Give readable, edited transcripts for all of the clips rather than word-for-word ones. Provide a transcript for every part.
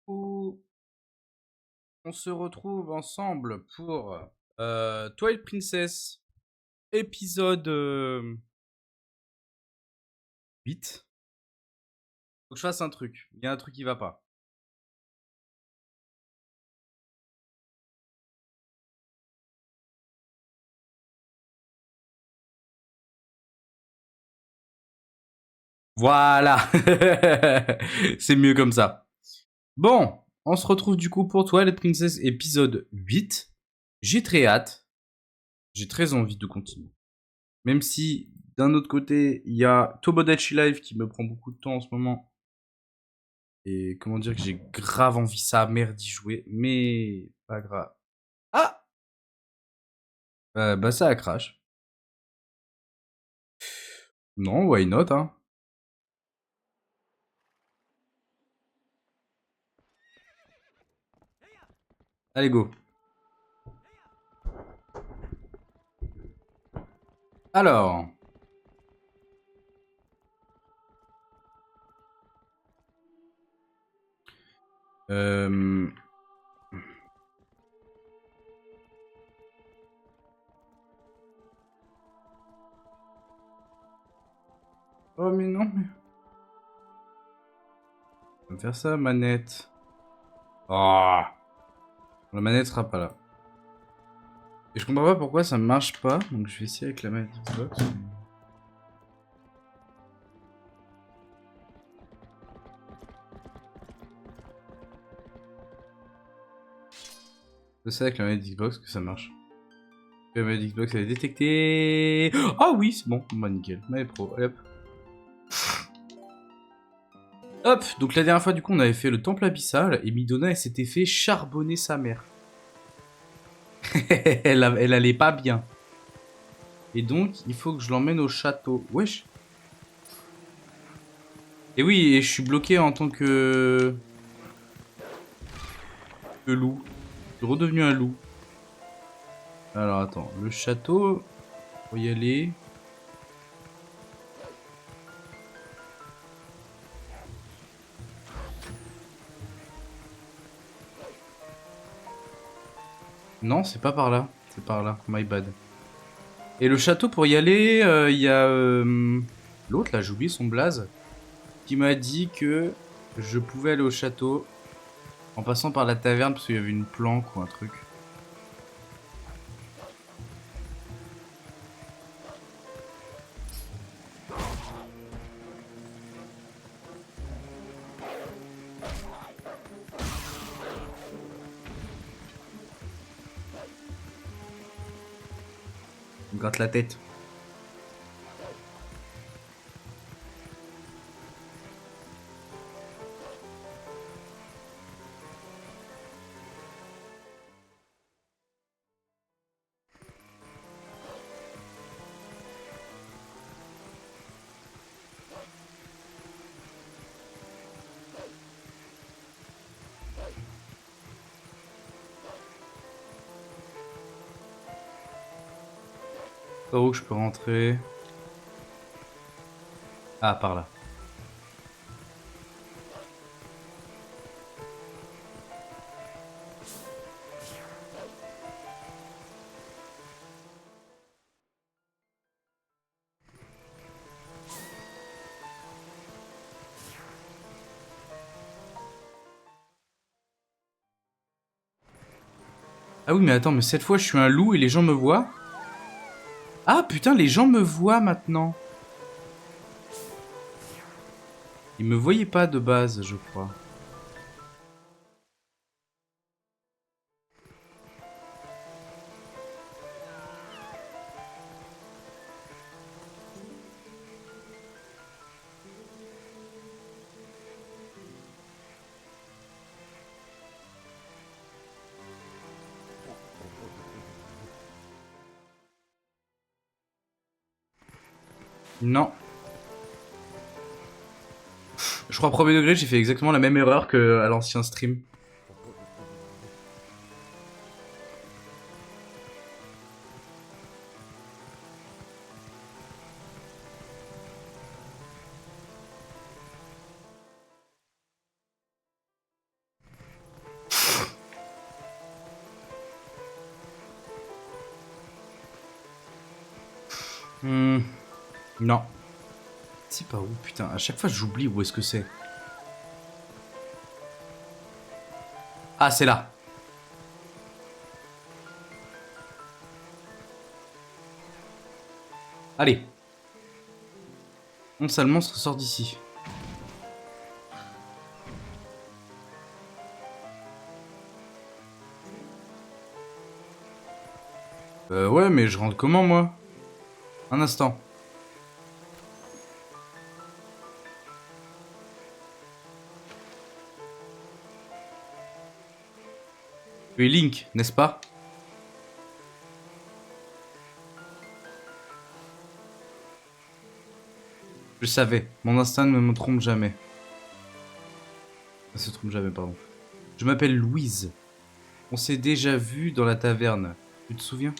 Où on se retrouve ensemble pour Twilight Princess épisode 8. Faut que je fasse un truc. Il y a un truc qui va pas. Voilà. C'est mieux comme ça. Bon, on se retrouve du coup pour Twilight Princess épisode 8. J'ai très hâte. J'ai très envie de continuer. Même si, d'un autre côté, il y a Tomodachi Life qui me prend beaucoup de temps en ce moment. Et comment dire que j'ai grave envie sa mère d'y jouer. Mais pas grave. Ah, bah ça a crash. Non, why not, hein. Allez, go. Alors. Euh... Oh, mais non, mais... On va faire ça, manette. Oh. La manette sera pas là. Et je comprends pas pourquoi ça marche pas. Donc je vais essayer avec la manette Xbox. Je sais avec la manette Xbox que ça marche. La manette Xbox elle est détectée. Ah oui, c'est bon. Bah nickel. Manette pro. Allez, hop. Hop. Donc la dernière fois du coup on avait fait le temple abyssal et Midona elle s'était fait charbonner sa mère. Elle allait pas bien. Et donc il faut que je l'emmène au château. Wesh. Et oui, et je suis bloqué en tant que loup. Je suis redevenu un loup. Alors attends, le château, faut y aller. Non, c'est pas par là. C'est par là, my bad. Et le château, pour y aller, il y a l'autre, là, j'ai oublié son blaze, qui m'a dit que je pouvais aller au château en passant par la taverne parce qu'il y avait une planque ou un truc. Il me gratte la tête. Par où je peux rentrer? Ah, par là. Ah oui, mais attends, mais cette fois je suis un loup et les gens me voient? Ah putain, les gens me voient maintenant. Ils me voyaient pas de base, je crois. Non. Je crois premier degré, j'ai fait exactement la même erreur que à l'ancien stream. Non. Si, pas où, putain. À chaque fois, j'oublie où est-ce que c'est. Ah, c'est là. Allez. Un sale monstre sort d'ici. Ouais, mais je rentre comment, moi? Un instant. Tu es Link, n'est-ce pas? Je savais. Mon instinct ne me trompe jamais. Ne se trompe jamais, pardon. Je m'appelle Louise. On s'est déjà vu dans la taverne. Tu te souviens?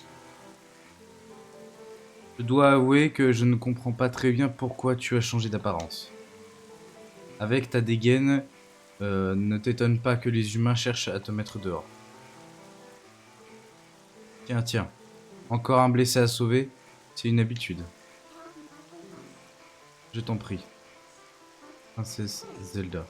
Je dois avouer que je ne comprends pas très bien pourquoi tu as changé d'apparence. Avec ta dégaine, ne t'étonne pas que les humains cherchent à te mettre dehors. Tiens, tiens. Encore un blessé à sauver? C'est une habitude. Je t'en prie. Princesse Zelda.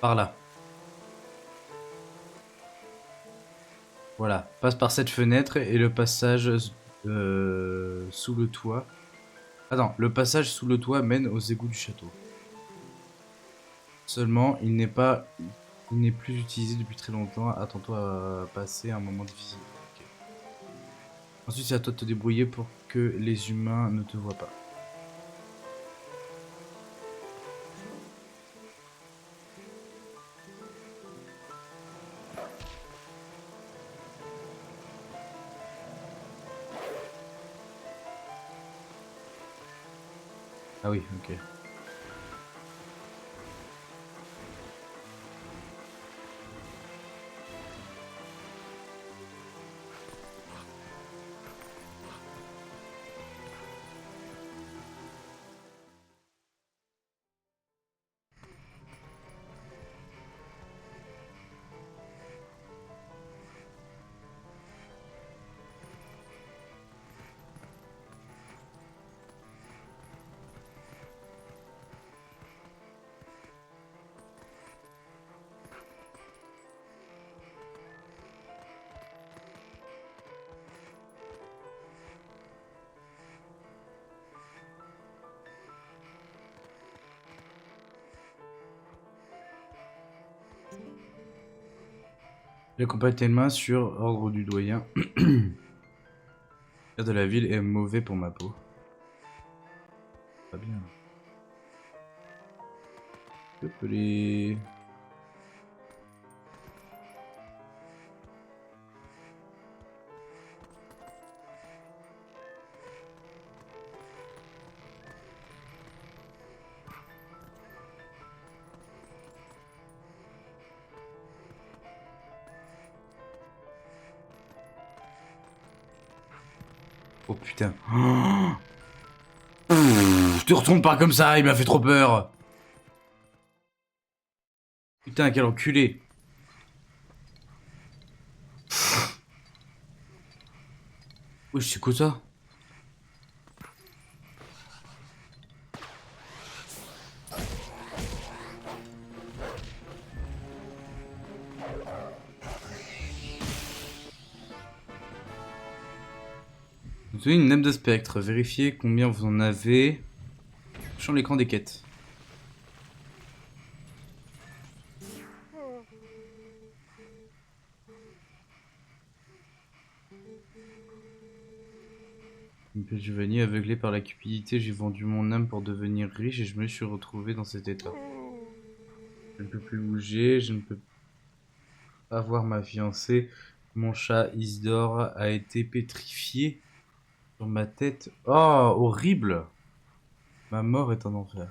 Par là. Voilà. Passe par cette fenêtre et le passage sous le toit. Attends, le passage sous le toit mène aux égouts du château. Seulement, il n'est plus utilisé depuis très longtemps. Attends-toi à passer un moment difficile. Ok. Ensuite, c'est à toi de te débrouiller pour que les humains ne te voient pas. Ah oui, ok. J'accompagne tes mains sur ordre du doyen. L'air de la ville est mauvais pour ma peau. Pas bien. Je peux les... Oh putain. Oh, te retourne pas comme ça, il m'a fait trop peur. Putain, quel enculé. Oui, c'est quoi ça? Vous avez une nappe de spectre. Vérifiez combien vous en avez. Sur l'écran des quêtes. Une petite Giovanni, aveuglé par la cupidité, j'ai vendu mon âme pour devenir riche et je me suis retrouvé dans cet état. Je ne peux plus bouger, je ne peux pas voir ma fiancée. Mon chat Isidore a été pétrifié sur ma tête. Oh, horrible! Ma mort est un enfer.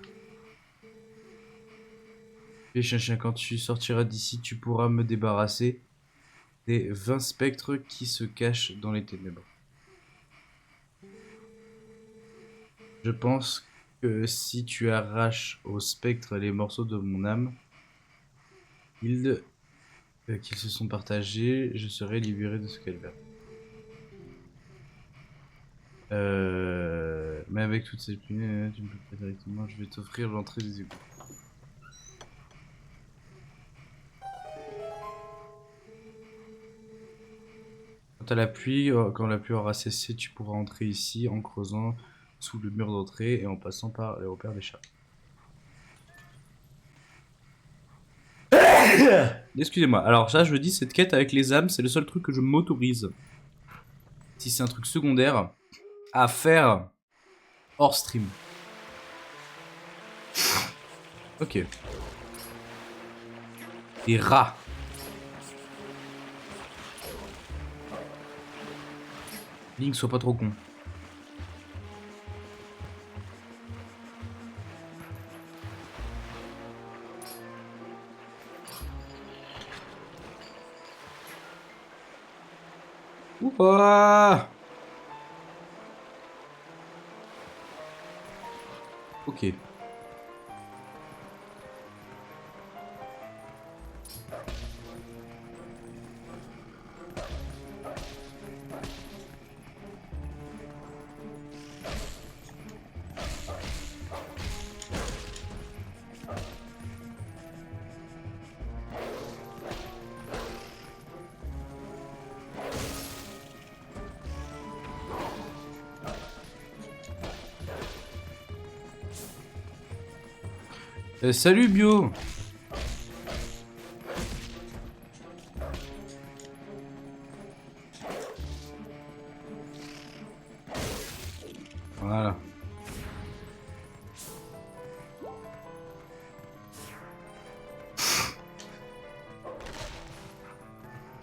Et chien, quand tu sortiras d'ici, tu pourras me débarrasser des 20 spectres qui se cachent dans les ténèbres. Je pense que si tu arraches au spectre les morceaux de mon âme, Ils qu'ils se sont partagés, je serai libéré de ce calvaire. Mais avec toutes ces punaises, tu me peux pas directement, je vais t'offrir l'entrée des égouts. Quand la pluie aura cessé, tu pourras entrer ici en creusant sous le mur d'entrée et en passant par les repères des chats. Excusez-moi. Alors ça, je dis, cette quête avec les âmes, c'est le seul truc que je m'autorise. Si c'est un truc secondaire à faire hors stream. Ok. Des rats. Link, sois pas trop con. Ouah. Ok. Salut Bio. Voilà.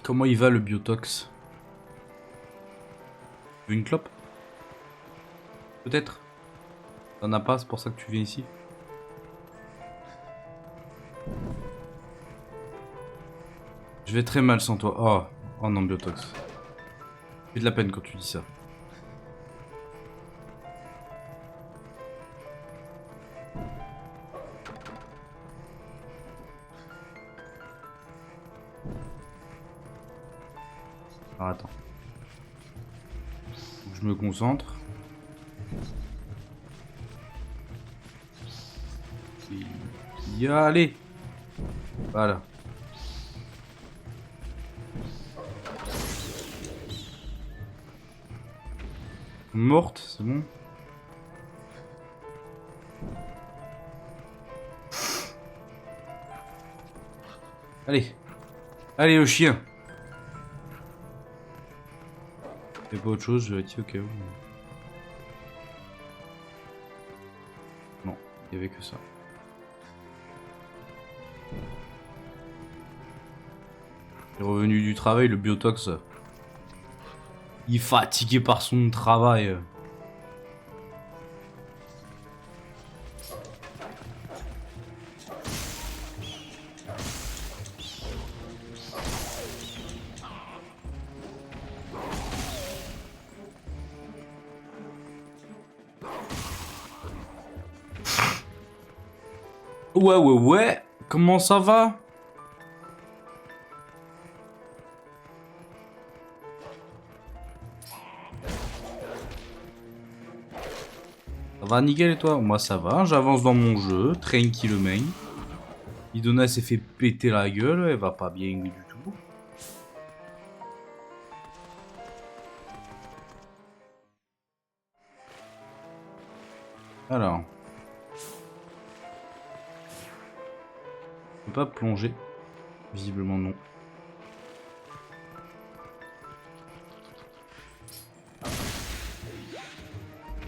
Comment il va le biotox? Tu veux une clope? Peut-être. T'en as pas, c'est pour ça que tu viens ici. Je vais très mal sans toi. Oh, oh non, biotox. J'ai de la peine quand tu dis ça. Alors attends. Faut que je me concentre. Y aller. Voilà. Morte, c'est bon. Allez. Allez, le chien. Fais pas autre chose, je vais tirer au cas où. Non, il y avait que ça. Il est revenu du travail, le biotox. Il est fatigué par son travail. Ouais. Comment ça va? Ça va nickel et toi? Moi ça va, j'avance dans mon jeu, tranquillement. Idona s'est fait péter la gueule, elle va pas bien du tout. Alors. On peut pas plonger. Visiblement non.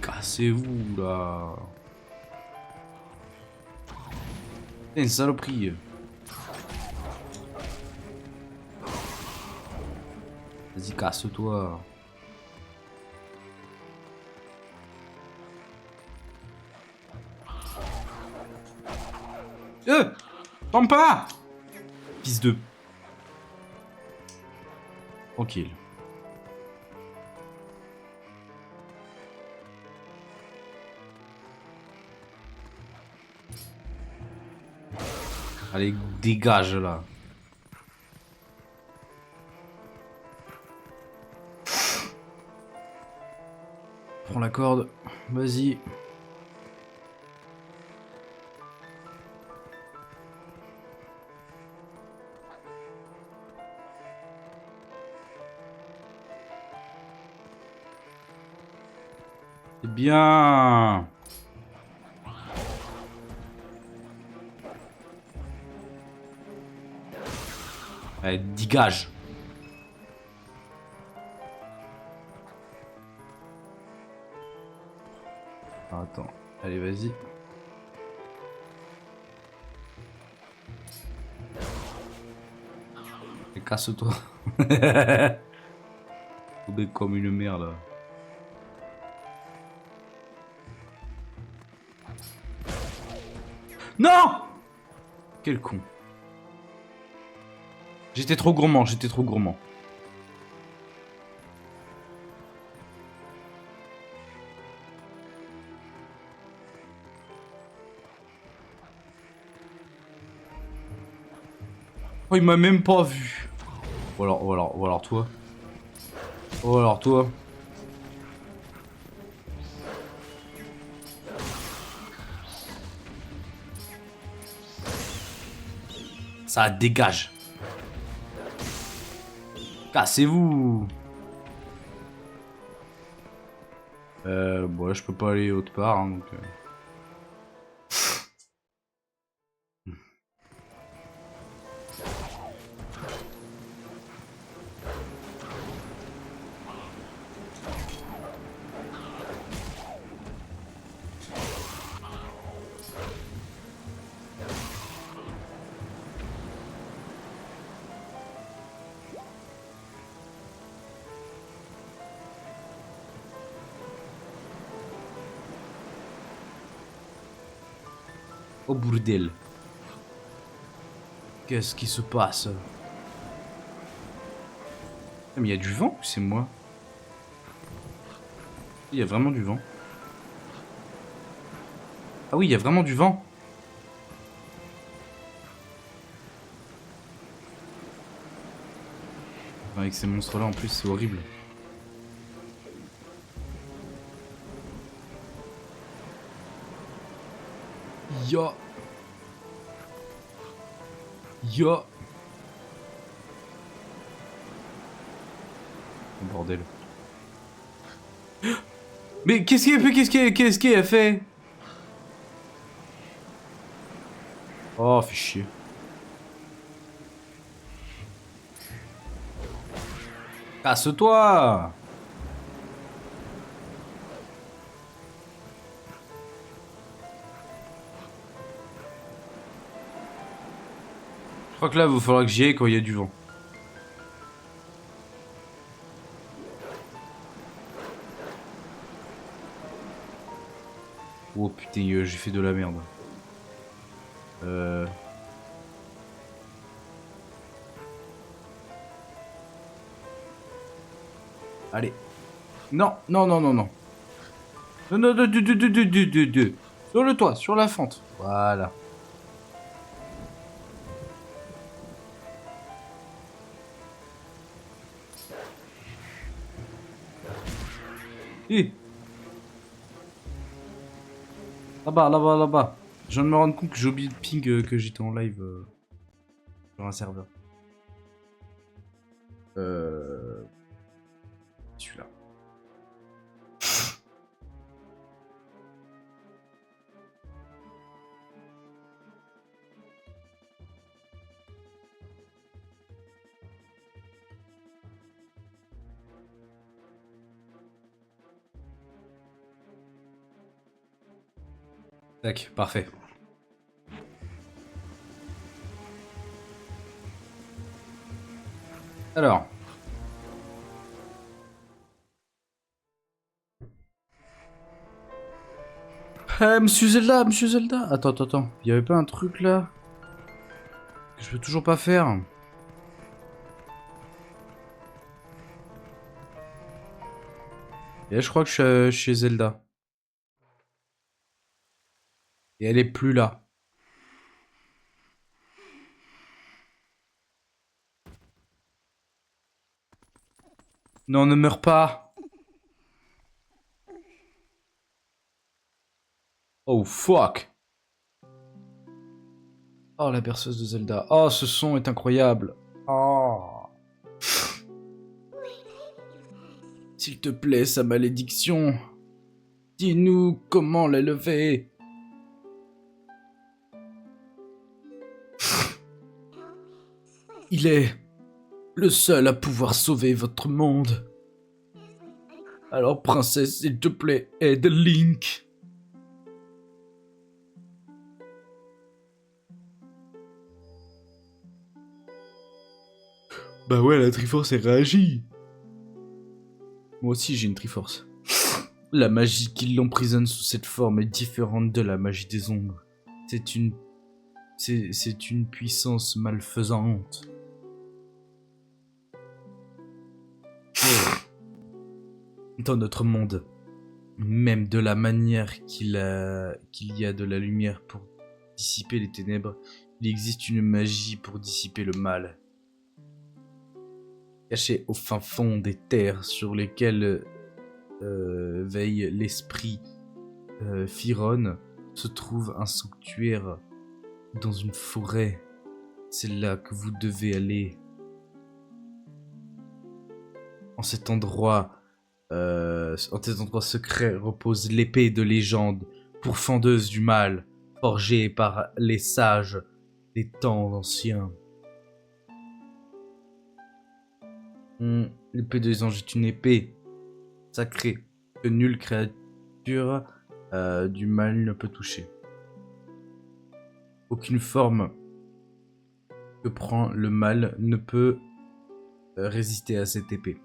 Cassez-vous là. C'est une saloperie. Vas-y, casse-toi. Tombe pas! Fils de... Tranquille. Allez, dégage là. prends la corde. Vas-y. C'est bien. Allez, dégage. Attends. Allez, vas-y. Et casse-toi. Tombé comme une merde. Non! Quel con. J'étais trop gourmand, j'étais trop gourmand. Oh, il m'a même pas vu. Ou alors toi. Ou alors toi. Ça dégage. Cassez-vous. Bon, là, je peux pas aller autre part, hein, donc... Oh, bordel. Qu'est-ce qui se passe? Ah, mais il y a du vent ou c'est moi? Il y a vraiment du vent. Ah oui, il y a vraiment du vent. Avec ces monstres-là, en plus, c'est horrible. Ya. Ya. Oh, bordel. Mais qu'est-ce qu'elle a fait? Oh, fais chier. Casse-toi! Je crois que là, il va falloir que j'y aille quand il y a du vent. Oh putain, j'ai fait de la merde. Allez. Non, non, non, non, non. Non, non, deux. Sur le toit, sur la fente. Voilà. Hi. Là-bas, là-bas, là-bas. Je viens de me rendre compte que j'ai oublié de ping que j'étais en live sur un serveur. Celui-là. Tac, parfait. Alors. Monsieur Zelda, Monsieur Zelda. Attends, attends, attends. Il y avait pas un truc là que je peux toujours pas faire. Et là, je crois que je suis chez Zelda. Et elle est plus là. Non, ne meurs pas. Oh fuck. Oh la berceuse de Zelda. Oh ce son est incroyable. Oh. S'il te plaît, sa malédiction. Dis-nous comment l'élever. Il est le seul à pouvoir sauver votre monde. Alors, princesse, s'il te plaît, aide Link. Bah ouais, la Triforce, elle réagit. Moi aussi, j'ai une Triforce. La magie qui l'emprisonne sous cette forme est différente de la magie des ombres. C'est une puissance malfaisante. Dans notre monde, même de la manière qu'il y a de la lumière pour dissiper les ténèbres, il existe une magie pour dissiper le mal. Caché au fin fond des terres sur lesquelles veille l'esprit Firon, se trouve un sanctuaire dans une forêt. C'est là que vous devez aller. En cet endroit secret repose l'épée de légende, pourfendeuse du mal, forgée par les sages des temps anciens. L'épée des anges est une épée sacrée que nulle créature du mal ne peut toucher. Aucune forme que prend le mal ne peut résister à cette épée.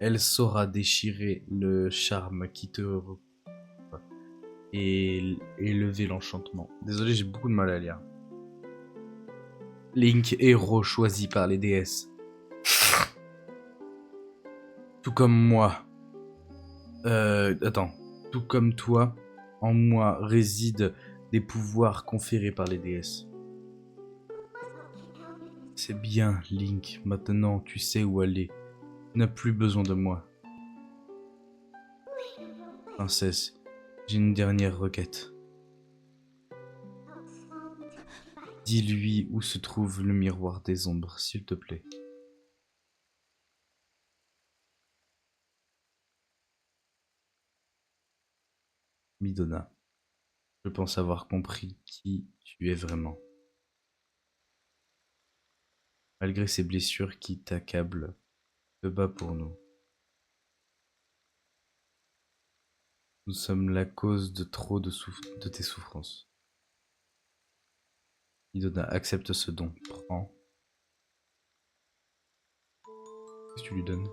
Elle saura déchirer le charme qui te recouvre et élever l'enchantement. Désolé, j'ai beaucoup de mal à lire. Link, héros choisi par les déesses. Tout comme moi. Tout comme toi, en moi résident des pouvoirs conférés par les déesses. C'est bien, Link. Maintenant, tu sais où aller. Tu n'as plus besoin de moi. Princesse, j'ai une dernière requête. Dis-lui où se trouve le miroir des ombres, s'il te plaît. Midona, je pense avoir compris qui tu es vraiment. Malgré ces blessures qui t'accablent, te bats pour nous. Nous sommes la cause de trop de tes souffrances. Midona, accepte ce don. Prends. Qu'est-ce que tu lui donnes?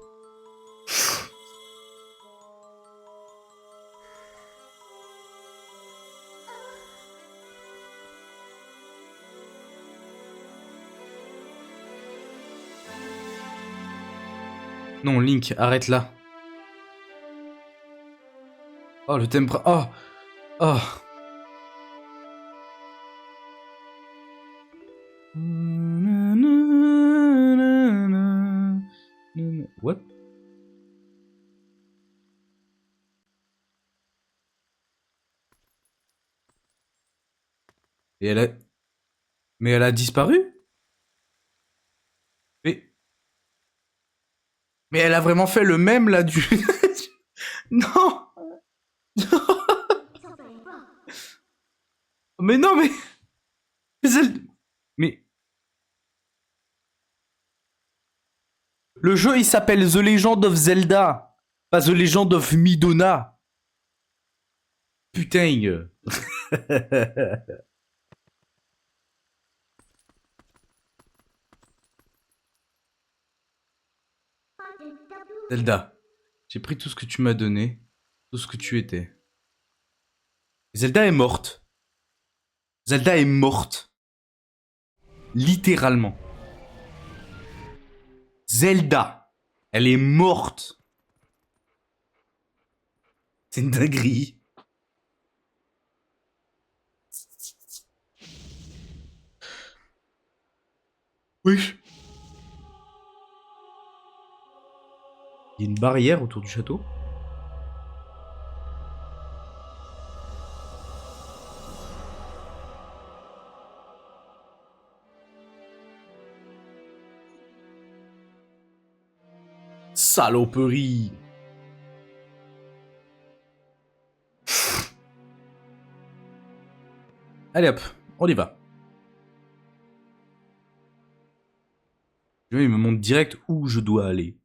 Non, Link, arrête là. Oh, le thème... Oh. Oh. What? Et elle a... Mais elle a disparu? Mais elle a vraiment fait le même là du... Non. Mais non, mais... Mais... Le jeu, il s'appelle The Legend of Zelda. Pas The Legend of Midona. Putain. Zelda, j'ai pris tout ce que tu m'as donné, tout ce que tu étais. Zelda est morte. Zelda est morte. Littéralement. Zelda, elle est morte. C'est une dinguerie. Oui. Il y a une barrière autour du château. Saloperie. Allez hop, on y va. Il me montre direct où je dois aller.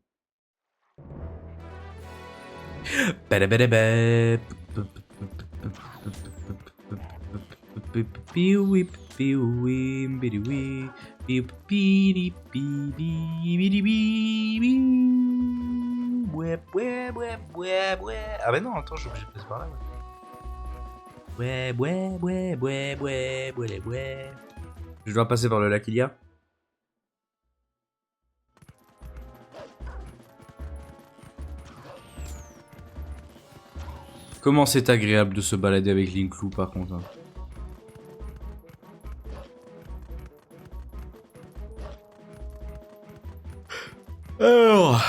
Ah bah non, attends, je suis obligé de passer par là. Je dois passer par le lac Ilia. Comment c'est agréable de se balader avec Linklou par contre. Hein. Alors...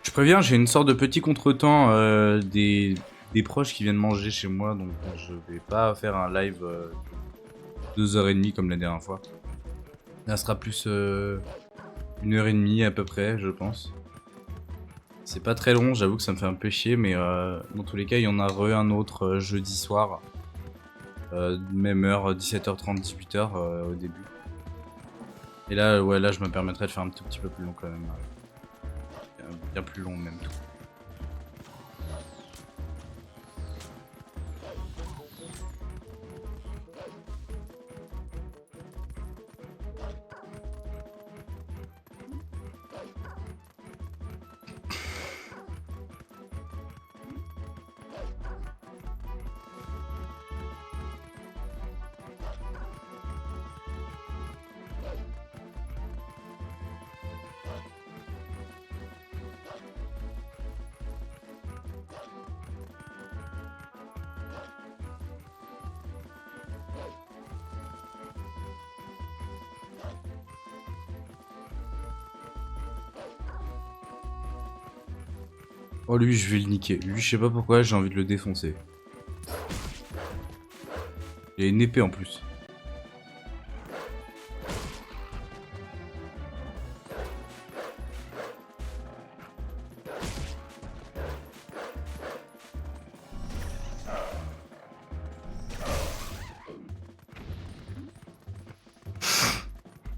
Je préviens, j'ai une sorte de petit contretemps des proches qui viennent manger chez moi, donc je vais pas faire un live 2h30 comme la dernière fois. Ça sera plus 1h30 à peu près, je pense. C'est pas très long, j'avoue que ça me fait un peu chier, mais dans tous les cas, il y en a un autre jeudi soir. Même heure, 17h30, 18h au début. Et là, ouais, là, je me permettrai de faire un tout petit peu plus long quand même. Bien plus long même tout. Oh lui, je vais le niquer. Lui, je sais pas pourquoi, j'ai envie de le défoncer. Il a une épée en plus.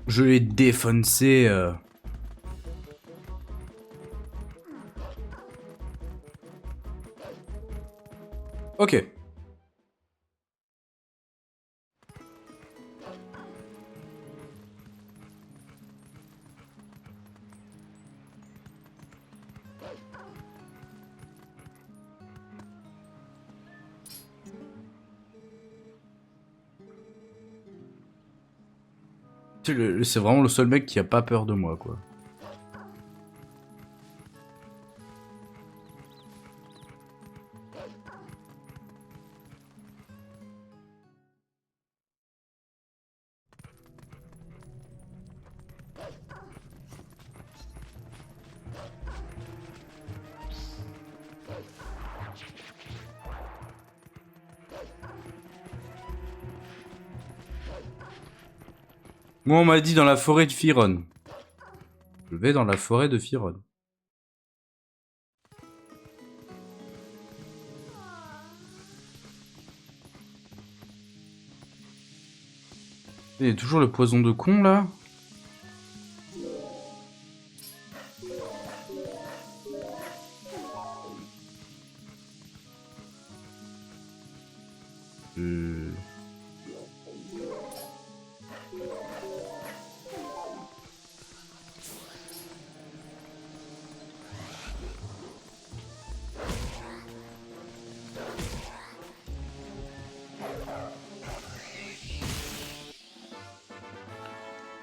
Je l'ai défoncé. Ok. C'est vraiment le seul mec qui a pas peur de moi, quoi. Moi, on m'a dit dans la forêt de Firon. Je vais dans la forêt de Firon. Il y a toujours le poison de con, là.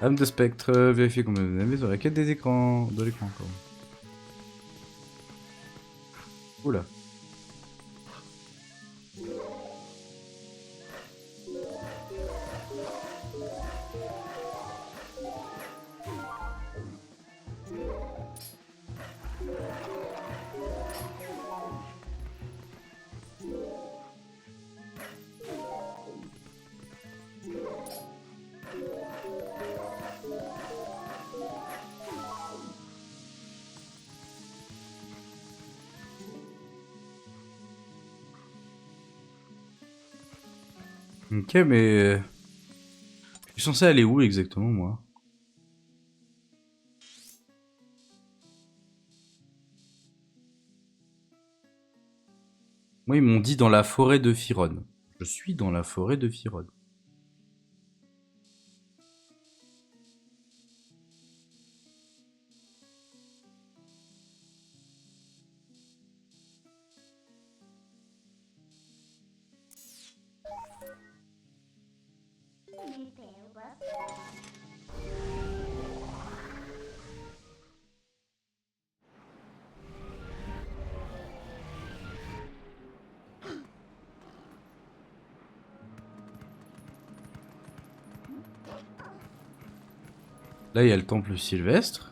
Âme de spectre, vérifier combien de ennemis sur la quête des écrans. De l'écran encore. Oula. Ok, mais... Je suis censé aller où exactement, moi? Moi, ils m'ont dit dans la forêt de Firon. Je suis dans la forêt de Firon. Là, il y a le temple sylvestre.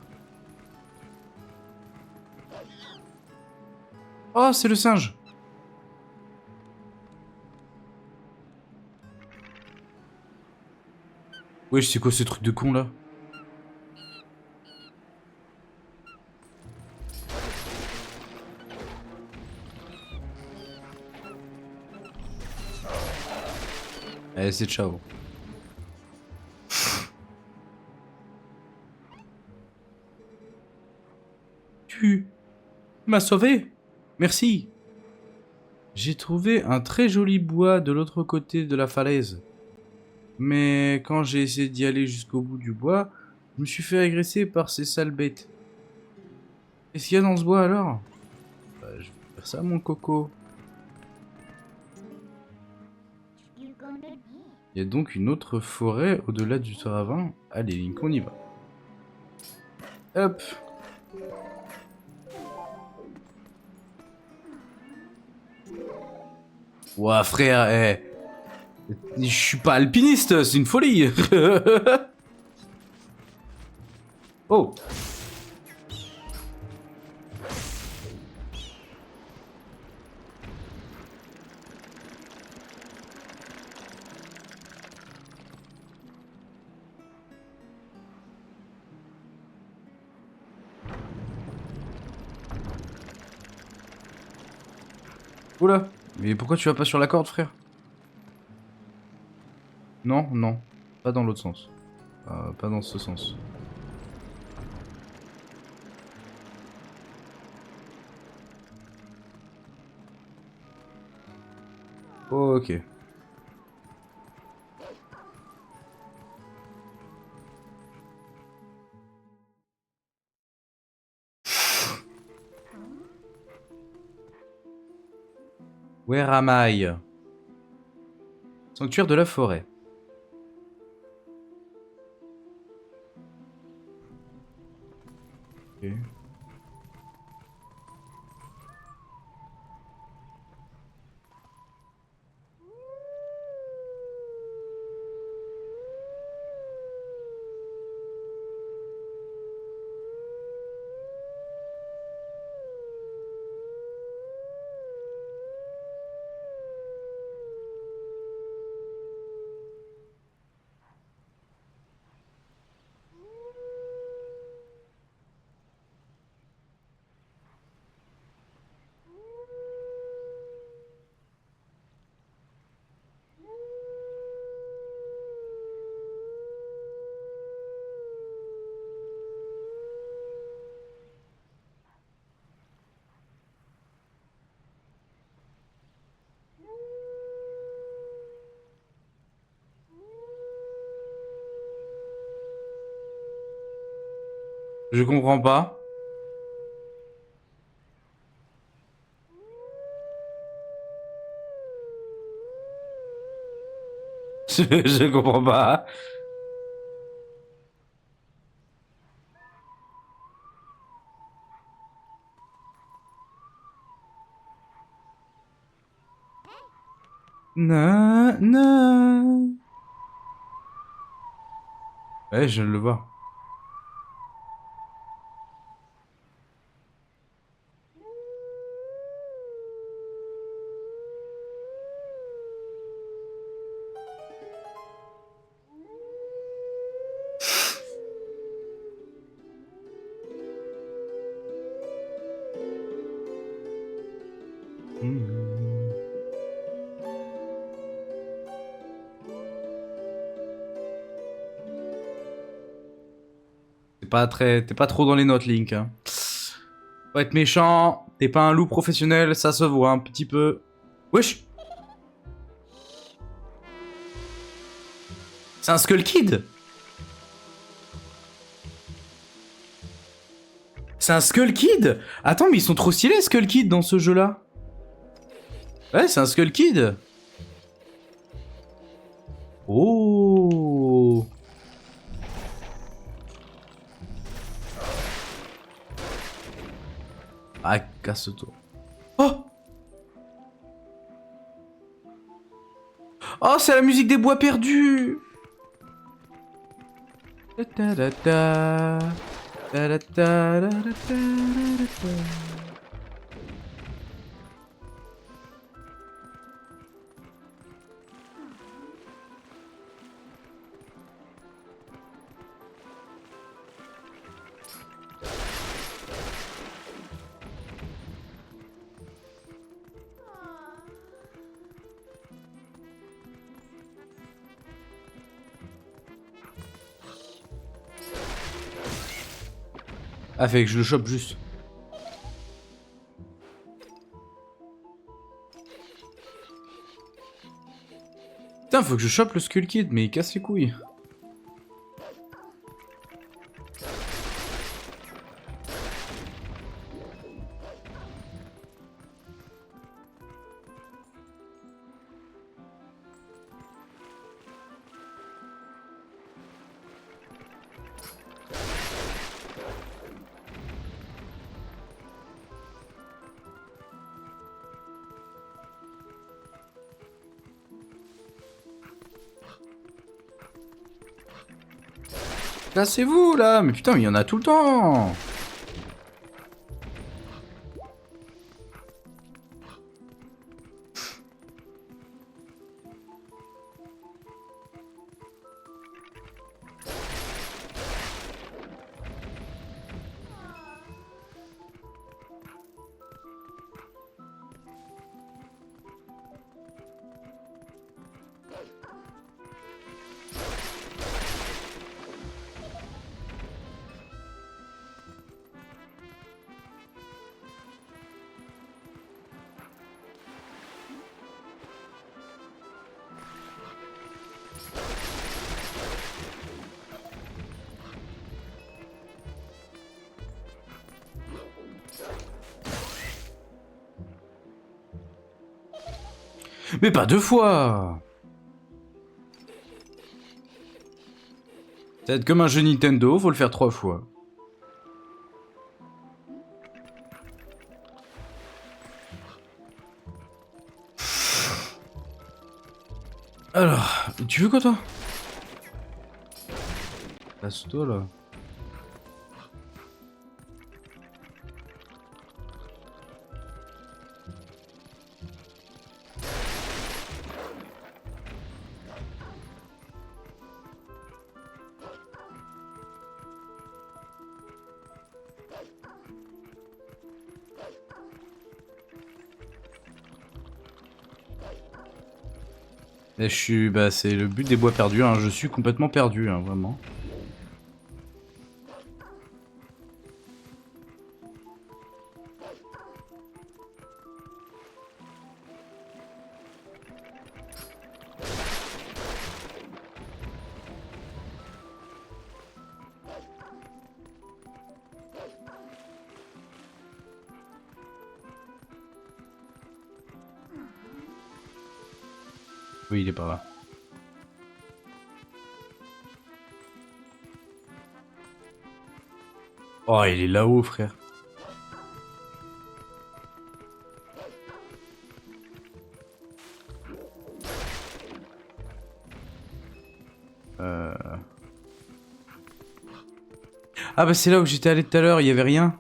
Oh, c'est le singe! Wesh, c'est quoi ces trucs de con là? Allez, c'est ciao. Tu m'as sauvé! Merci! J'ai trouvé un très joli bois de l'autre côté de la falaise. Mais quand j'ai essayé d'y aller jusqu'au bout du bois, je me suis fait agresser par ces sales bêtes. Qu'est-ce qu'il y a dans ce bois alors? Bah, je vais faire ça, mon coco. Il y a donc une autre forêt au-delà du ravin. Allez, Link, on y va. Hop. Ouah, frère, eh. Je suis pas alpiniste, c'est une folie. Oh. Oula. Mais pourquoi tu vas pas sur la corde, frère? Non, non. Pas dans l'autre sens. Pas dans ce sens. Oh, ok. Where am I? Sanctuaire de la forêt. Ok. Je comprends pas. Je comprends pas. Non, non. Ouais, je le vois. Hmm. t'es pas trop dans les notes, Link. Hein. Faut être méchant, t'es pas un loup professionnel, ça se voit un petit peu. Wesh. C'est un Skull Kid. C'est un Skull Kid. Attends, mais ils sont trop stylés, Skull Kid, dans ce jeu-là. Ouais, c'est un Skull Kid. Oh. Ah, casse-toi. Oh. Oh, c'est la musique des bois perdus. Ta-da-da. Ta-da-da-da-da-da-da-da. Ah, fait que je le chope juste. Putain, faut que je chope le Skull Kid, mais il casse les couilles. Cassez-vous là. Mais putain, mais il y en a tout le temps. Mais pas deux fois. Ça va être comme un jeu Nintendo, faut le faire 3 fois. Alors, tu veux quoi toi? Passe-toi là. Et je suis, bah c'est le but des bois perdus, hein. Je suis complètement perdu, hein, vraiment. Oui, il est par là. Oh, il est là-haut, frère. Ah bah c'est là où j'étais allé tout à l'heure, il y avait rien.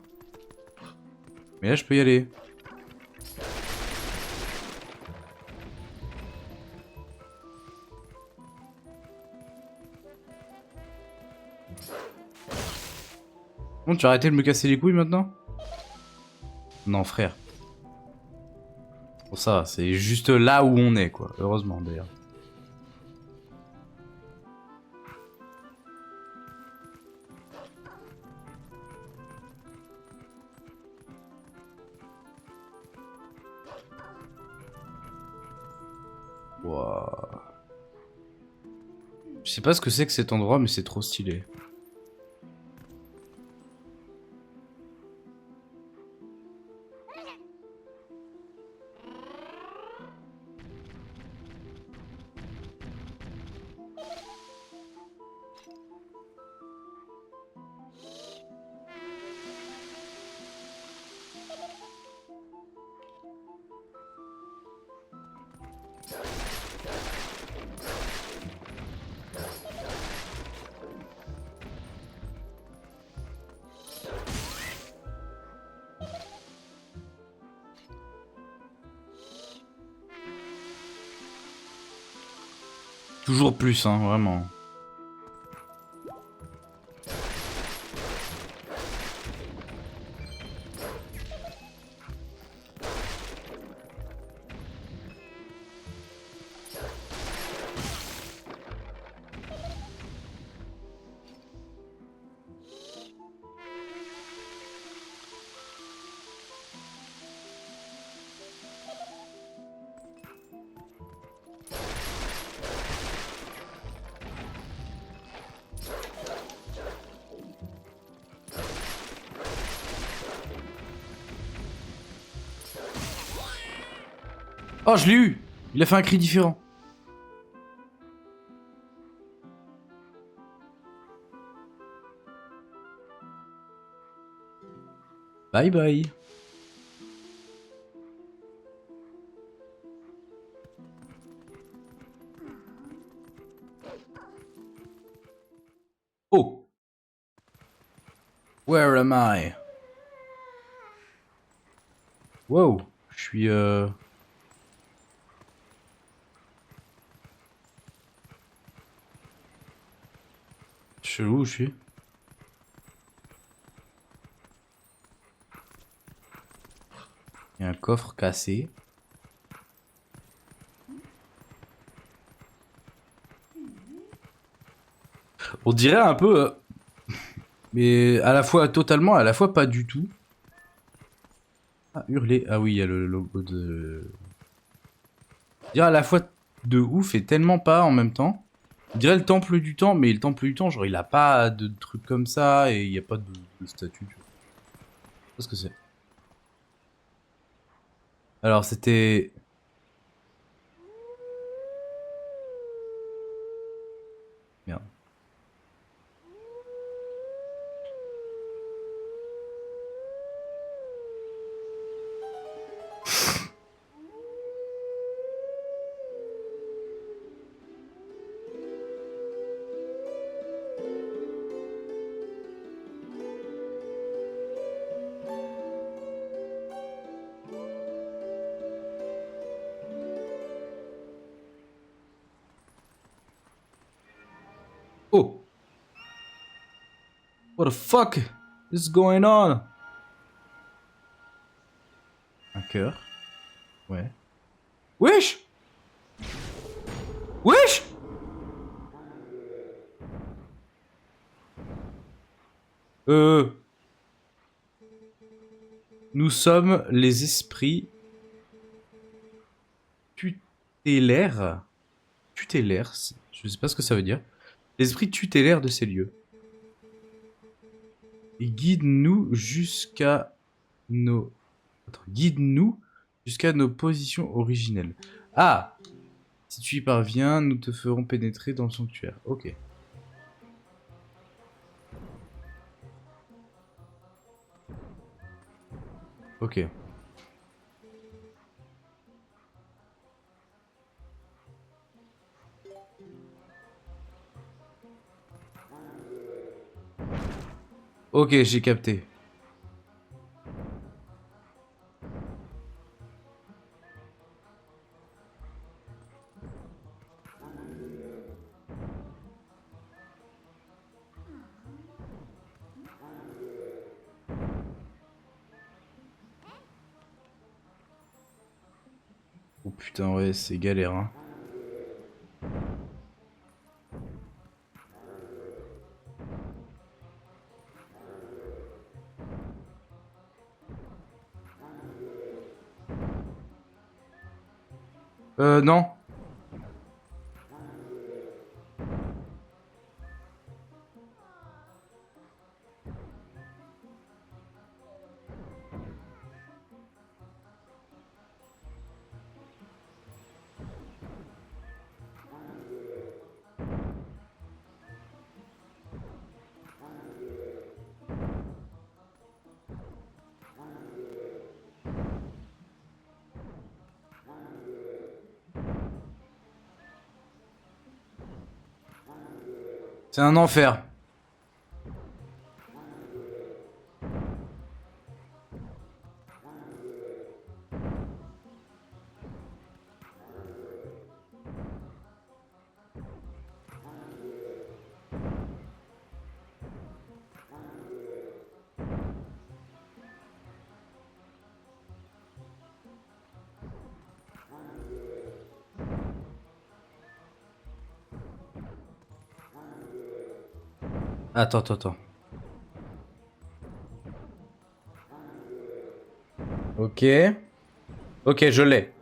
Mais là je peux y aller. Bon, tu vas arrêter de me casser les couilles maintenant? Non, frère. Bon, ça, c'est juste là où on est, quoi. Heureusement, d'ailleurs. Wow. Je sais pas ce que c'est que cet endroit, mais c'est trop stylé. Toujours plus, hein, vraiment. Oh, je l'ai eu! Il a fait un cri différent. Bye bye. Oh! Where am I? Wow, je suis chelou où je suis. Il y a un coffre cassé. On dirait un peu, mais à la fois totalement, à la fois pas du tout. Ah, hurler. Ah oui, il y a le logo de... On dirait à la fois de ouf et tellement pas en même temps. On dirait le temple du temps, mais le temple du temps, genre il a pas de trucs comme ça et il y a pas de statue. Tu vois. Je sais pas ce que c'est. Alors c'était... Merde. Oh! What the fuck is going on? Un cœur. Ouais. Wesh! Wesh! Nous sommes les esprits tutélaires. Tutélaires, je sais pas ce que ça veut dire. Les esprits tutélaires de ces lieux. Et guide-nous jusqu'à nos... Attends, guide-nous jusqu'à nos positions originelles. Ah! Si tu y parviens, nous te ferons pénétrer dans le sanctuaire. Ok. Ok. Ok, j'ai capté. Oh putain, ouais, c'est galère, hein. Non. C'est un enfer. Attends. Ok. Ok, je l'ai.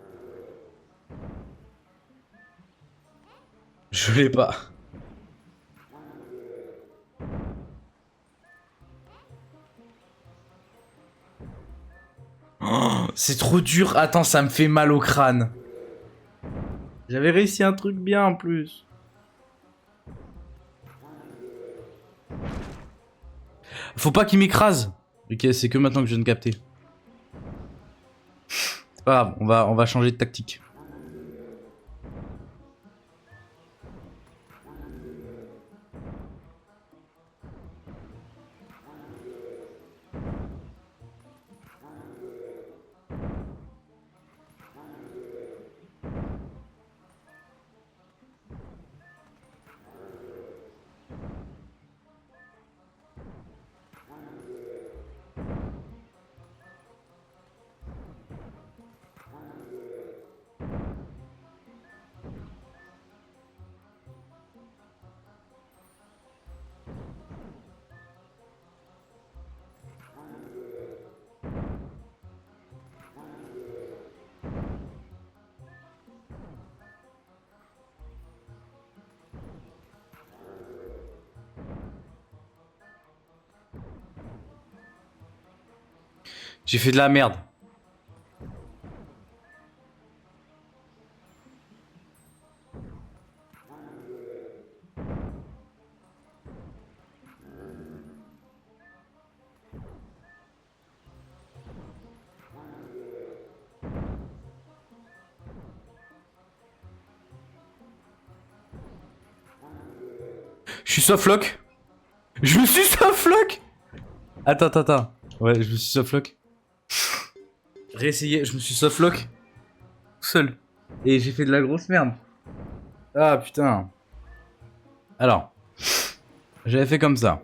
Je l'ai pas. Oh, c'est trop dur. Attends, ça me fait mal au crâne. J'avais réussi un truc bien en plus. Faut pas qu'il m'écrase. Ok, c'est que maintenant que je viens de capter. C'est pas grave, on va changer de tactique. J'ai fait de la merde. Je suis softlock. Je me suis softlock. Attends. Ouais, je me suis softlock. Réessayer, je me suis softlock. Tout seul. Et j'ai fait de la grosse merde. Ah putain. Alors, j'avais fait comme ça.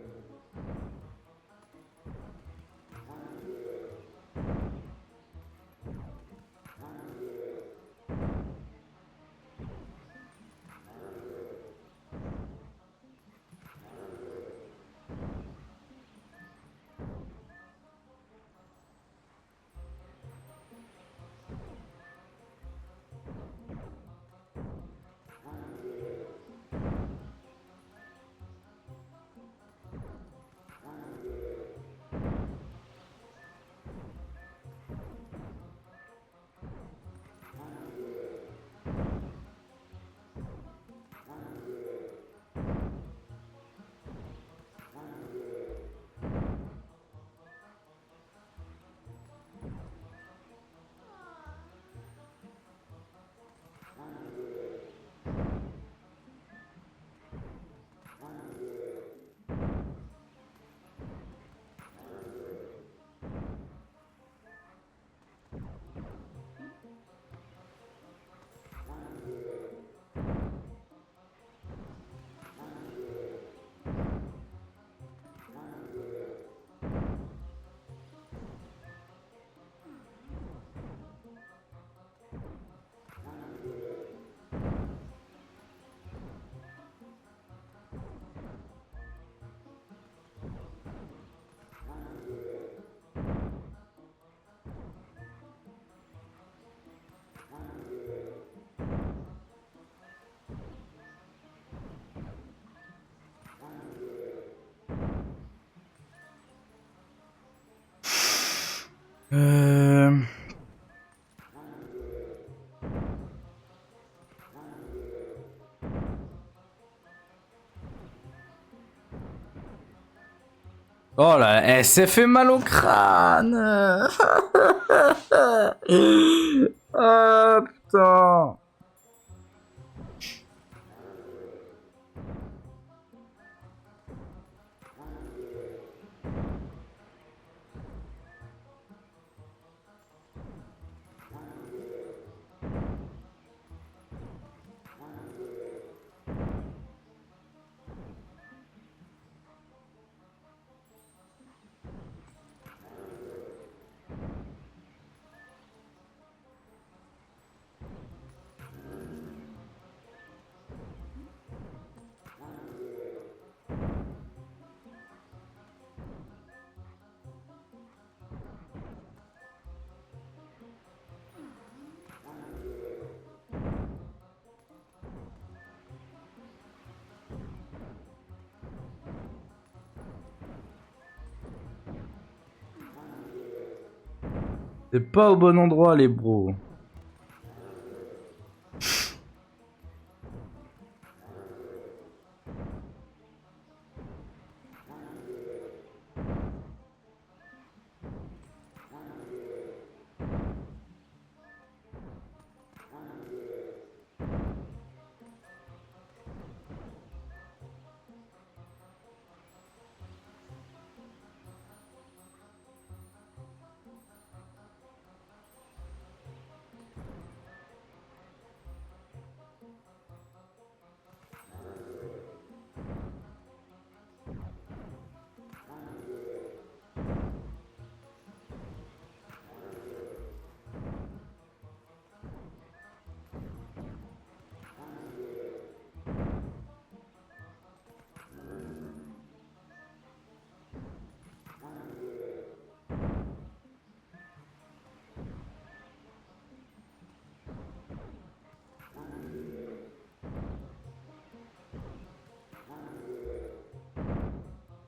Euh... Oh là, elle s'est fait mal au crâne. Ah putain. T'es pas au bon endroit, les bros.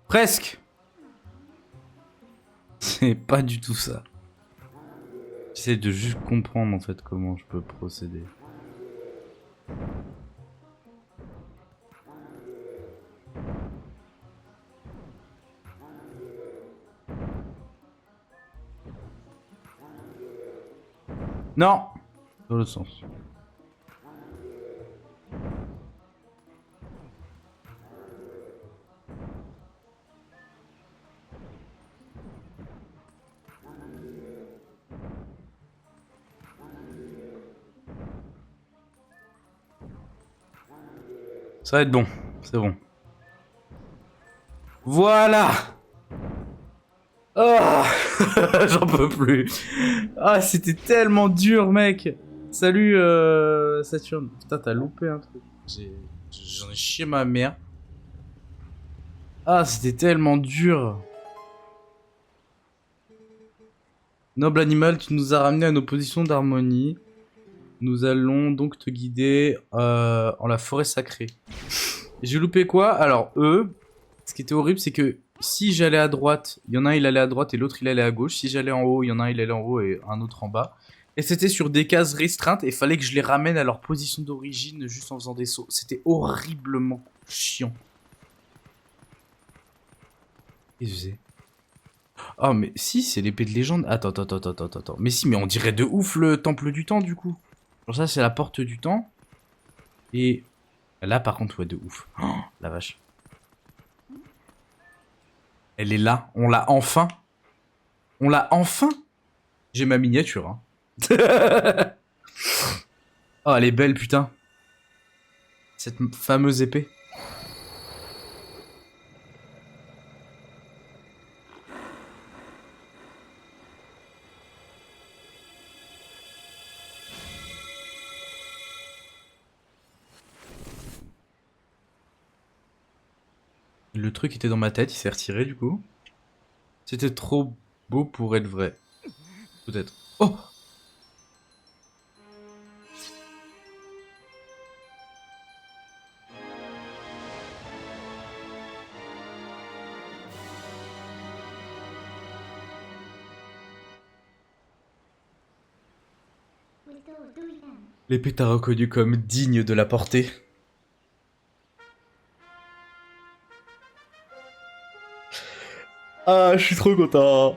Presque. C'est pas du tout ça. J'essaie de juste comprendre en fait comment je peux procéder. Non. Dans l'autre sens. Ça va être bon, c'est bon. Voilà. Ah. J'en peux plus. Ah, c'était tellement dur, mec. Salut, Saturne. Putain, t'as loupé un truc. J'en ai chié ma mère. Ah, c'était tellement dur. Noble animal, tu nous as ramené à nos positions d'harmonie. Nous allons donc te guider en la forêt sacrée. J'ai loupé quoi? Alors, eux, ce qui était horrible, c'est que si j'allais à droite, il y en a un il allait à droite et l'autre il allait à gauche. Si j'allais en haut, il y en a un il allait en haut et un autre en bas. Et c'était sur des cases restreintes et il fallait que je les ramène à leur position d'origine juste en faisant des sauts. C'était horriblement chiant. Qu'est-ce que c'est? Oh mais si, c'est l'épée de légende. Attends. Mais si, mais on dirait de ouf le temple du temps du coup. Genre ça c'est la porte du temps. Et là par contre ouais de ouf. Oh, la vache. Elle est là, on l'a enfin. On l'a enfin. J'ai ma miniature hein. Oh elle est belle putain. Cette fameuse épée. Le truc était dans ma tête, il s'est retiré du coup. C'était trop beau pour être vrai. Peut-être. Oh! L'épée t'a reconnu comme digne de la porter. Ah, je suis trop content.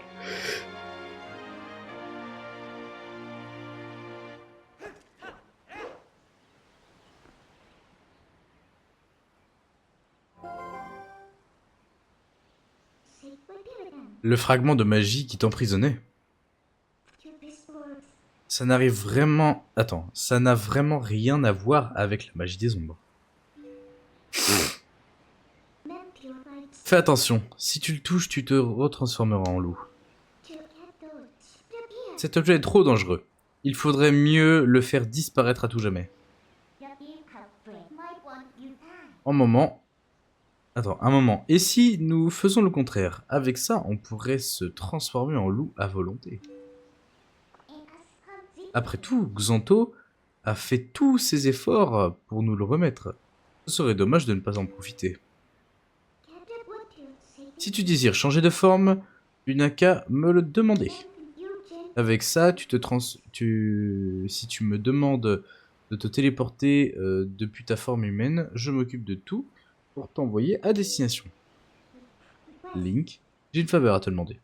Le fragment de magie qui t'emprisonnait. Ça n'arrive vraiment... Attends, ça n'a vraiment rien à voir avec la magie des ombres. Fais attention, si tu le touches, tu te retransformeras en loup. Cet objet est trop dangereux. Il faudrait mieux le faire disparaître à tout jamais. Un moment. Attends, un moment. Et si nous faisons le contraire? Avec ça, on pourrait se transformer en loup à volonté. Après tout, Xanto a fait tous ses efforts pour nous le remettre. Ce serait dommage de ne pas en profiter. Si tu désires changer de forme, tu n'as qu'à me le demander. Avec ça, si tu me demandes de te téléporter depuis ta forme humaine, je m'occupe de tout pour t'envoyer à destination. Link, j'ai une faveur à te demander.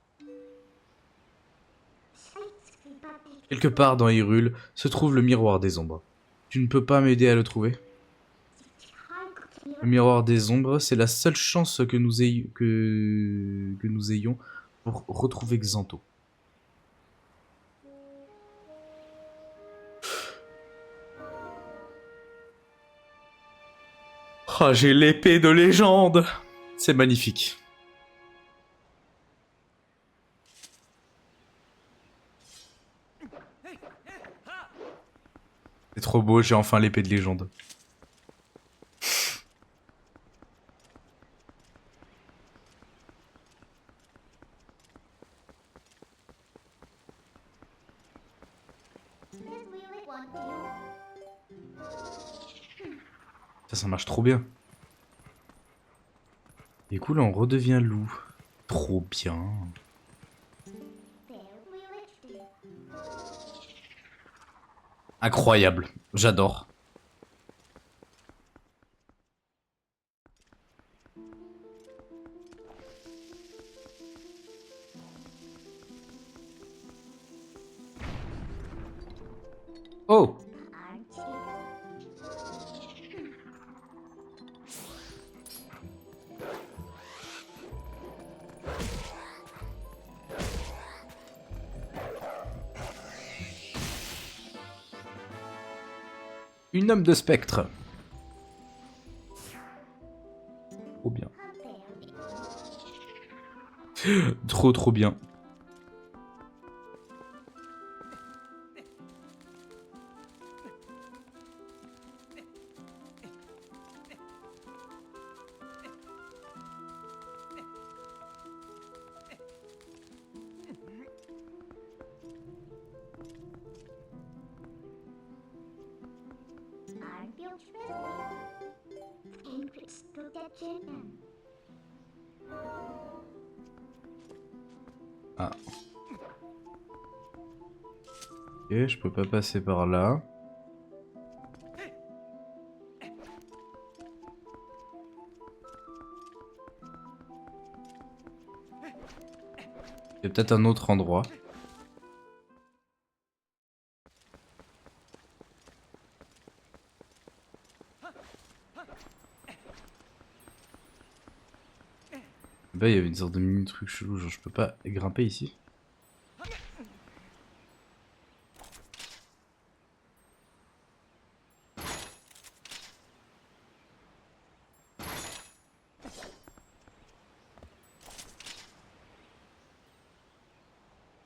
Quelque part dans Hyrule se trouve le miroir des ombres. Tu ne peux pas m'aider à le trouver? Le miroir des ombres, c'est la seule chance que nous ayons pour retrouver Xanto. Oh, j'ai l'épée de légende! C'est magnifique. C'est trop beau, j'ai enfin l'épée de légende. Ça marche trop bien. Et du coup, là, on redevient loup. Trop bien. Incroyable. J'adore. Oh! Une âme de spectre. Trop bien. Trop bien. Ah. Ok, je peux pas passer par là. Il y a peut-être un autre endroit. Bah, il y avait une sorte de mini truc chelou, genre je peux pas grimper ici.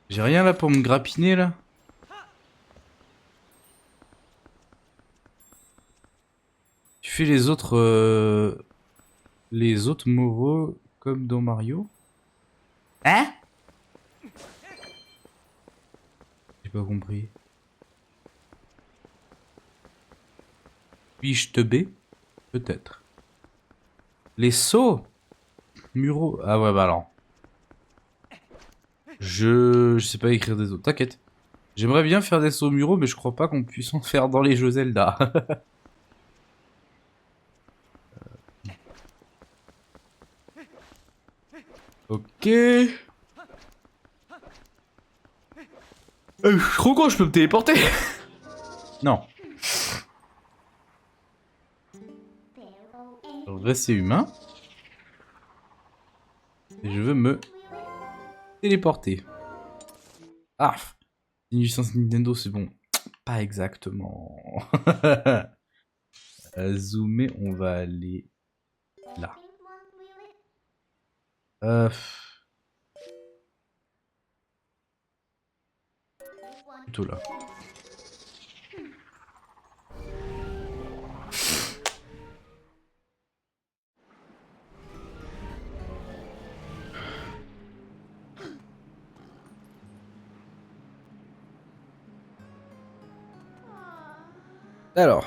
J'ai rien là pour me grappiner là. Tu fais les autres moraux comme dans Mario? Hein? J'ai pas compris. Puis-je te baie? Peut-être. Les sauts? Muraux? Ah ouais, bah alors. Je sais pas écrire des autres. T'inquiète. J'aimerais bien faire des sauts muraux, mais je crois pas qu'on puisse en faire dans les jeux Zelda. Ok. Je crois quoi, je peux me téléporter? Non. En vrai, c'est humain. Et je veux me téléporter. Ah, une licence Nintendo, c'est bon. Pas exactement. Zoomer, on va aller là. Plutôt là. Alors.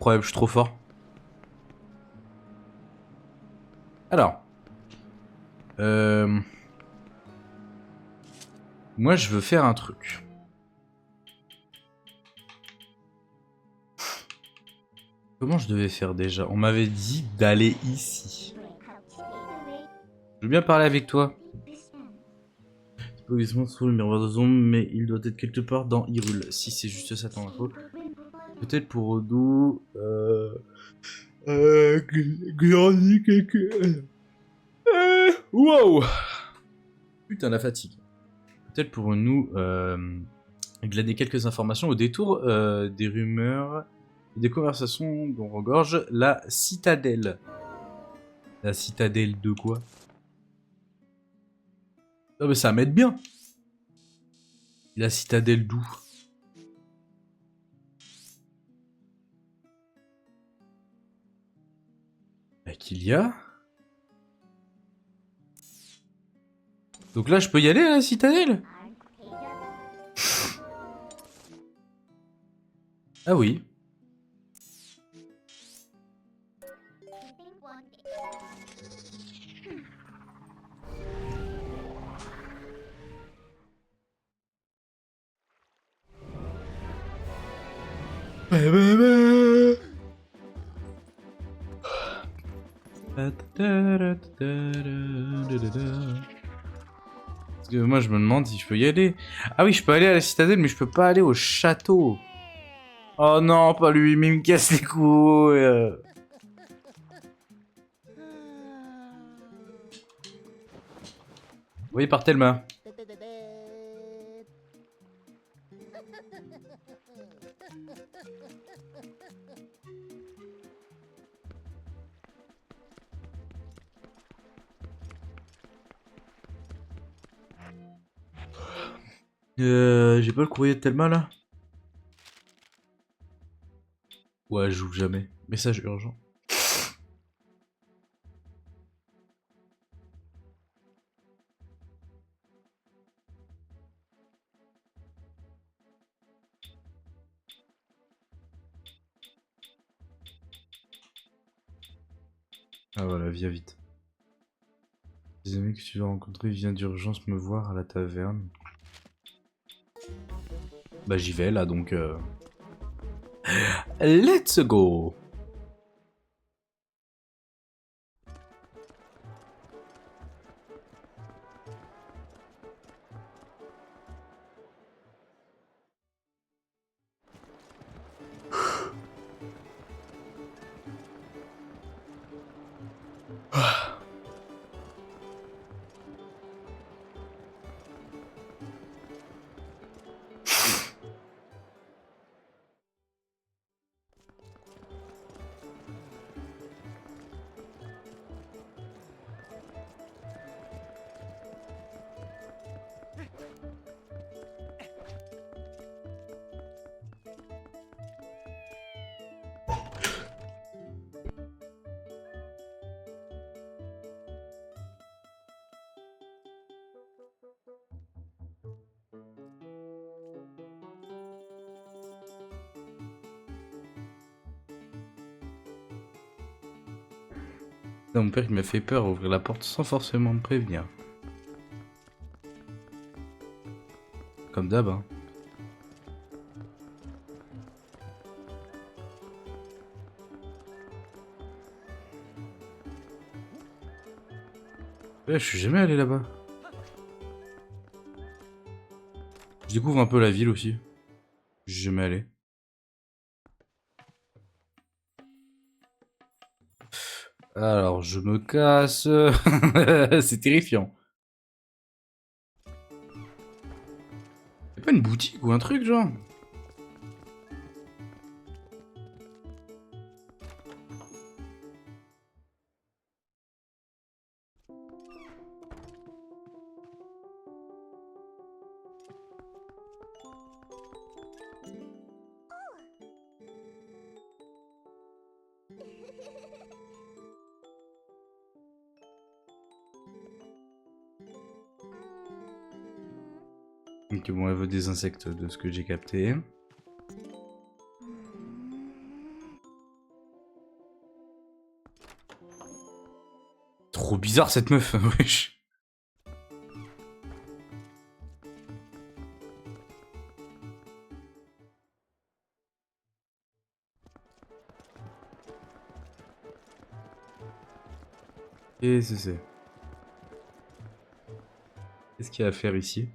Incroyable, je suis trop fort. Alors. Moi, je veux faire un truc. Comment je devais faire déjà? On m'avait dit d'aller ici. Je veux bien parler avec toi. Établissement sous le miroir de zone, mais il doit être quelque part dans Hyrule. Si c'est juste ça ton info. Peut-être pour Odo. Grandi quelque. Wow! Putain, la fatigue. Peut-être pour nous glaner quelques informations au détour des rumeurs et des conversations dont regorge la citadelle. La citadelle de quoi? Non mais ça m'aide bien. La citadelle d'où? Qu'il y a? Donc là je peux y aller à la citadelle? Ah oui. Parce que moi je me demande si je peux y aller. Ah oui, je peux aller à la citadelle, mais je peux pas aller au château. Oh non, pas lui, mais il me casse les couilles. Oui, par Thelma. J'ai pas le courrier de Thelma là? Ouais, j'ouvre jamais. Message urgent. Ah voilà, viens vite. Les amis que tu dois rencontrer viennent d'urgence me voir à la taverne. Bah j'y vais là donc. Let's go! Non, mon père il m'a fait peur ouvrir la porte sans forcément me prévenir. Comme d'hab, hein. Ouais, je suis jamais allé là-bas. Je découvre un peu la ville aussi. Je suis jamais allé. Alors, je me casse. C'est terrifiant. Y'a pas une boutique ou un truc, genre? Ok, bon, elle veut des insectes de ce que j'ai capté. trop bizarre cette meuf, wesh. Et c'est. Qu'est-ce qu'il y a à faire ici?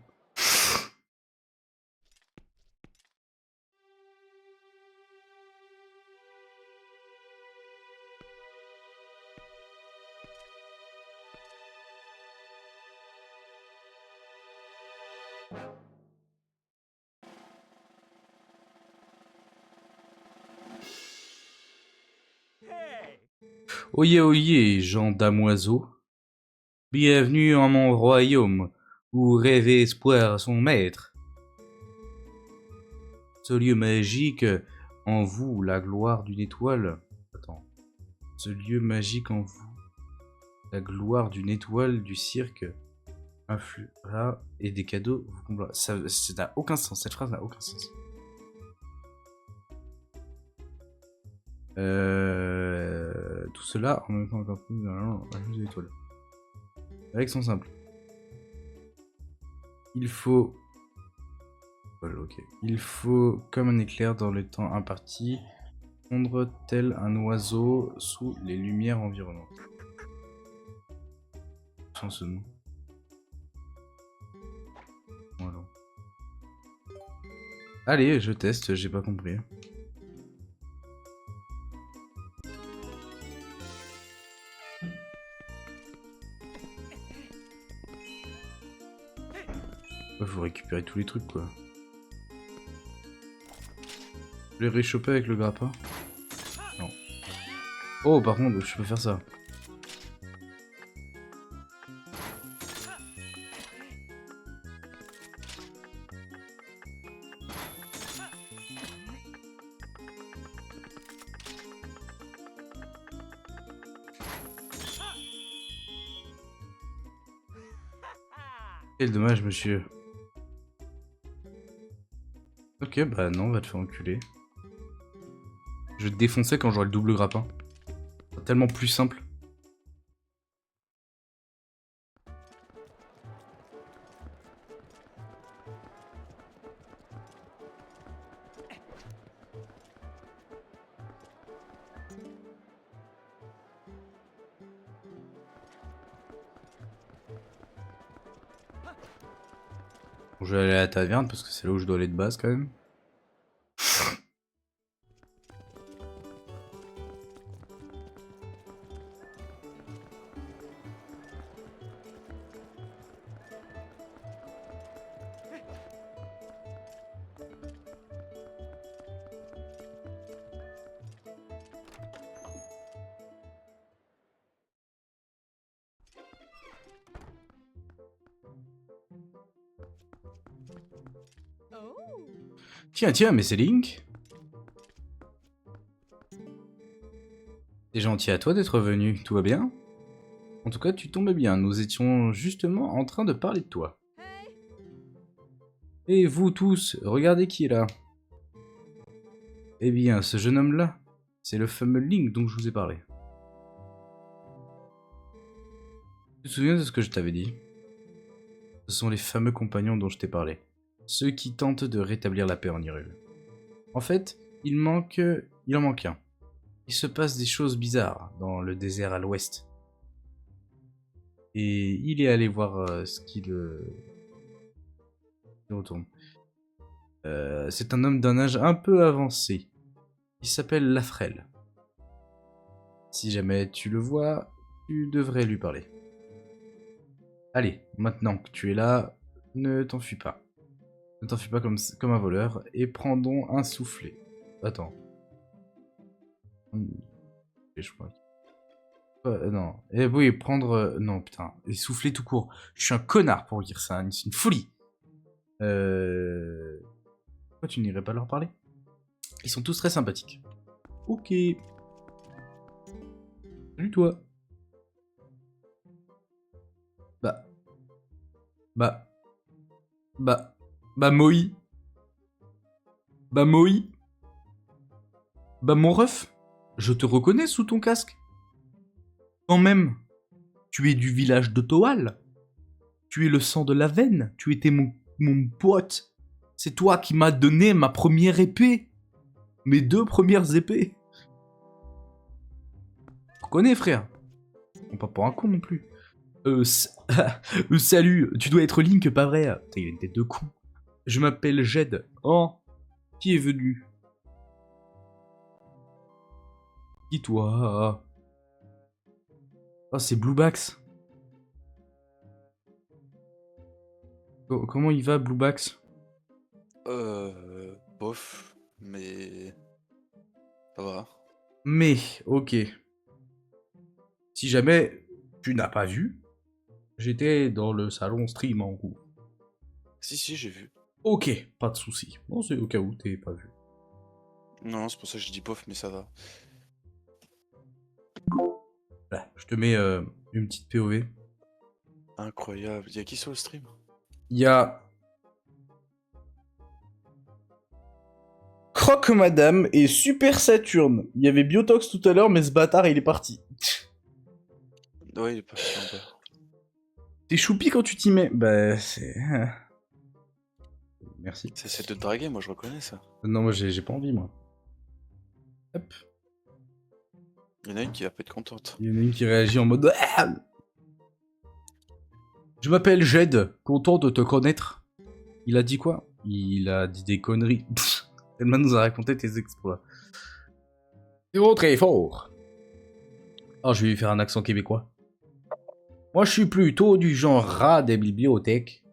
Oyez, oyez, gens damoiseaux. Bienvenue en mon royaume, où rêve et espoir sont maîtres. Ce lieu magique en vous, la gloire d'une étoile. Attends. Ce lieu magique en vous, la gloire d'une étoile du cirque influera et des cadeaux vous comblera. Ça n'a aucun sens, cette phrase n'a aucun sens. Tout cela en même temps qu'un des étoiles. Avec son simple. Il faut... Voilà, ok. Il faut, comme un éclair dans le temps imparti, fondre tel un oiseau sous les lumières environnantes. Sans ce nom. Voilà. Allez, je teste, j'ai pas compris. Faut récupérer tous les trucs quoi. Je vais les réchauffer avec le grappin. Non. Oh par contre je peux faire ça. Quel dommage monsieur. Ok, bah non, on va te faire enculer. Je vais te défoncer quand j'aurai le double grappin. C'est tellement plus simple. Bon, je vais aller à la taverne parce que c'est là où je dois aller de base quand même. Tiens, tiens, mais c'est Link. C'est gentil à toi d'être venu, tout va bien? En tout cas, tu tombes bien, nous étions justement en train de parler de toi. Et vous tous, regardez qui est là. Eh bien, ce jeune homme-là, c'est le fameux Link dont je vous ai parlé. Tu te souviens de ce que je t'avais dit? Ce sont les fameux compagnons dont je t'ai parlé. Ceux qui tentent de rétablir la paix en Hyrule. En fait, il en manque un. Il se passe des choses bizarres dans le désert à l'ouest. Et il est allé voir ce qui le retourne. C'est un homme d'un âge un peu avancé. Il s'appelle Lafrel. Si jamais tu le vois, tu devrais lui parler. Allez, maintenant que tu es là, ne t'enfuis pas. Ne t'enfuis pas comme un voleur et prends donc un soufflet. Attends. Je crois. Non. Eh oui, prendre... non, putain. Et souffler tout court. Je suis un connard pour dire ça. C'est une folie. Pourquoi tu n'irais pas leur parler? Ils sont tous très sympathiques. Ok. Salut toi. Bah. Bah. Bah. Bah Moï. Bah Moï. Bah mon ref. Je te reconnais sous ton casque. Quand même. Tu es du village de Toal. Tu es le sang de la veine. Tu étais mon pote. C'est toi qui m'as donné ma première épée. Mes 2 premières épées. Tu connais, frère. On pas pour un con non plus. Salut, tu dois être Link, pas vrai? Putain, il a une tête de con. Je m'appelle Jed. Oh, qui est venu? Qui toi? Oh, c'est Bluebax. Comment il va, Bluebax? Bof, mais ça va. Mais, ok. Si jamais tu n'as pas vu, j'étais dans le salon stream en cours. Si, j'ai vu. Ok, pas de souci. Bon, c'est au cas où t'es pas vu. Non, c'est pour ça que je dis bof, mais ça va. Là, je te mets une petite POV. Incroyable. Y'a qui sur le stream? Il y a Croque Madame et Super Saturne. Il y avait Biotox tout à l'heure, mais ce bâtard, il est parti. Ouais, il est parti en bas. T'es choupi quand tu t'y mets. Bah, c'est... Merci. C'est de te draguer, moi je reconnais ça. Non, moi, j'ai pas envie, moi. Hop. Il y en a une qui va pas être contente. Il y en a une qui réagit en mode... Ah, je m'appelle Jed, content de te connaître. Il a dit quoi? Il a dit des conneries. Tellement nous a raconté tes exploits. C'est très fort. Oh, je vais lui faire un accent québécois. Moi, je suis plutôt du genre rat des bibliothèques.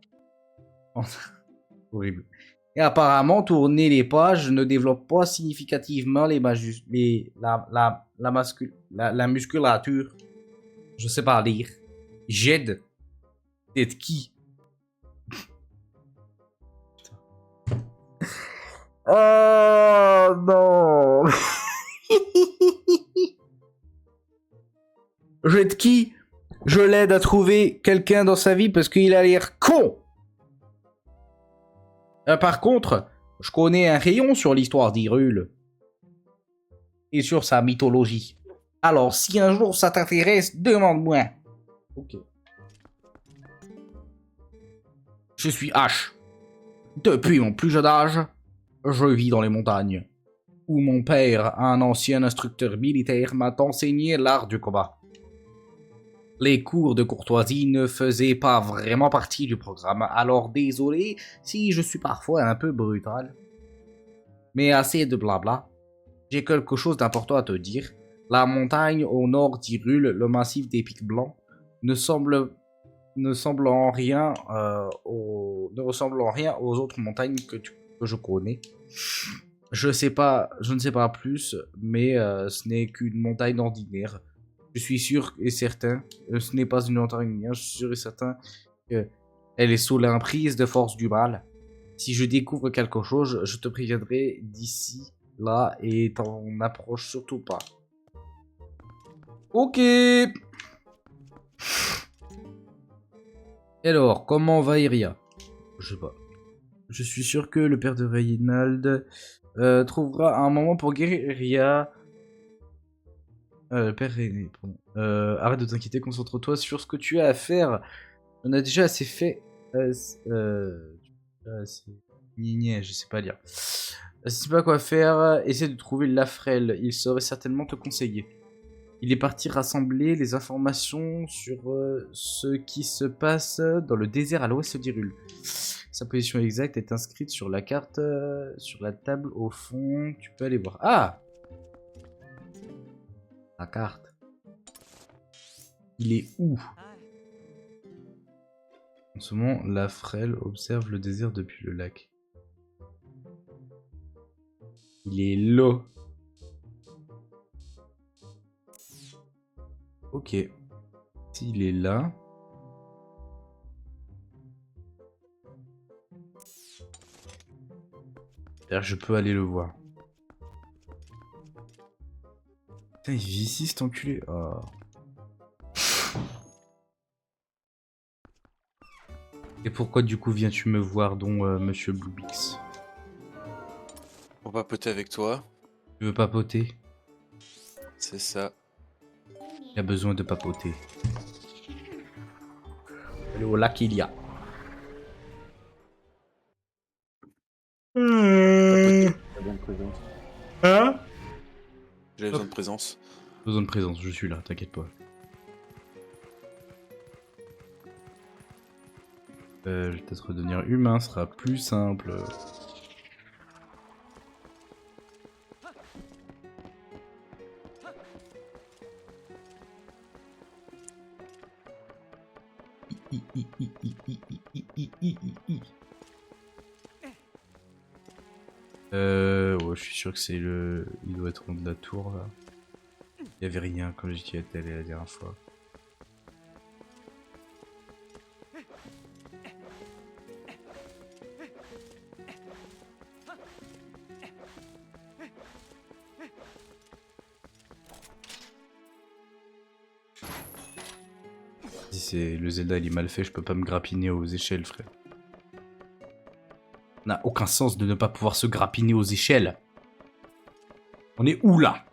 Horrible. Et apparemment, tourner les pages ne développe pas significativement la musculature. Je sais pas lire. J'aide. T'es qui? Oh non. J'aide qui? Je l'aide à trouver quelqu'un dans sa vie parce qu'il a l'air con. Par contre, je connais un rayon sur l'histoire d'Hyrule. Et sur sa mythologie. Alors, si un jour ça t'intéresse, demande-moi. Ok. Je suis H. Depuis mon plus jeune âge, je vis dans les montagnes. Où mon père, un ancien instructeur militaire, m'a enseigné l'art du combat. Les cours de courtoisie ne faisaient pas vraiment partie du programme, alors désolé si je suis parfois un peu brutal. Mais assez de blabla. J'ai quelque chose d'important à te dire. La montagne au nord d'Hyrule, le massif des pics blancs, ne ressemble en rien aux autres montagnes que je connais. Je ne sais pas plus, mais ce n'est qu'une montagne ordinaire. Je suis sûr et certain, ce n'est pas une montagne ordinaire, je suis sûr et certain qu'elle est sous l'emprise de force du mal. Si je découvre quelque chose, je te préviendrai d'ici là et t'en approche surtout pas. Ok. Alors, comment va Iria? Je sais pas. Je suis sûr que le père de Reynald trouvera un moment pour guérir Iria. Père René, pardon. Arrête de t'inquiéter, concentre-toi sur ce que tu as à faire. On a déjà assez fait. Je sais pas lire. Si tu sais pas quoi faire, essaie de trouver Lafrel. Il saurait certainement te conseiller. Il est parti rassembler les informations sur ce qui se passe dans le désert à l'ouest d'Hyrule. Sa position exacte est inscrite sur la carte, sur la table au fond. Tu peux aller voir. Ah! La carte. Il est où? En ce moment, Lafrel observe le désert depuis le lac. Il est là. Ok. S'il est là... je peux aller le voir. Putain, il vit ici, cet enculé. Oh. Et pourquoi du coup viens-tu me voir, Monsieur Bluebix? Pour papoter avec toi. Tu veux papoter? C'est ça. Il a besoin de papoter. Et au lac il y a. T'as besoin de présence. Hein? J'ai besoin de présence. Besoin de présence, je suis là, t'inquiète pas. Je vais peut-être redevenir humain, ce sera plus simple. Ouais, je suis sûr que c'est le... Il doit être en de la tour, là. Il y avait rien quand j'y étais allé la dernière fois. Si c'est le Zelda, il est mal fait, je peux pas me grappiner aux échelles, frère. Ça n'a aucun sens de ne pas pouvoir se grappiner aux échelles. On est où, là?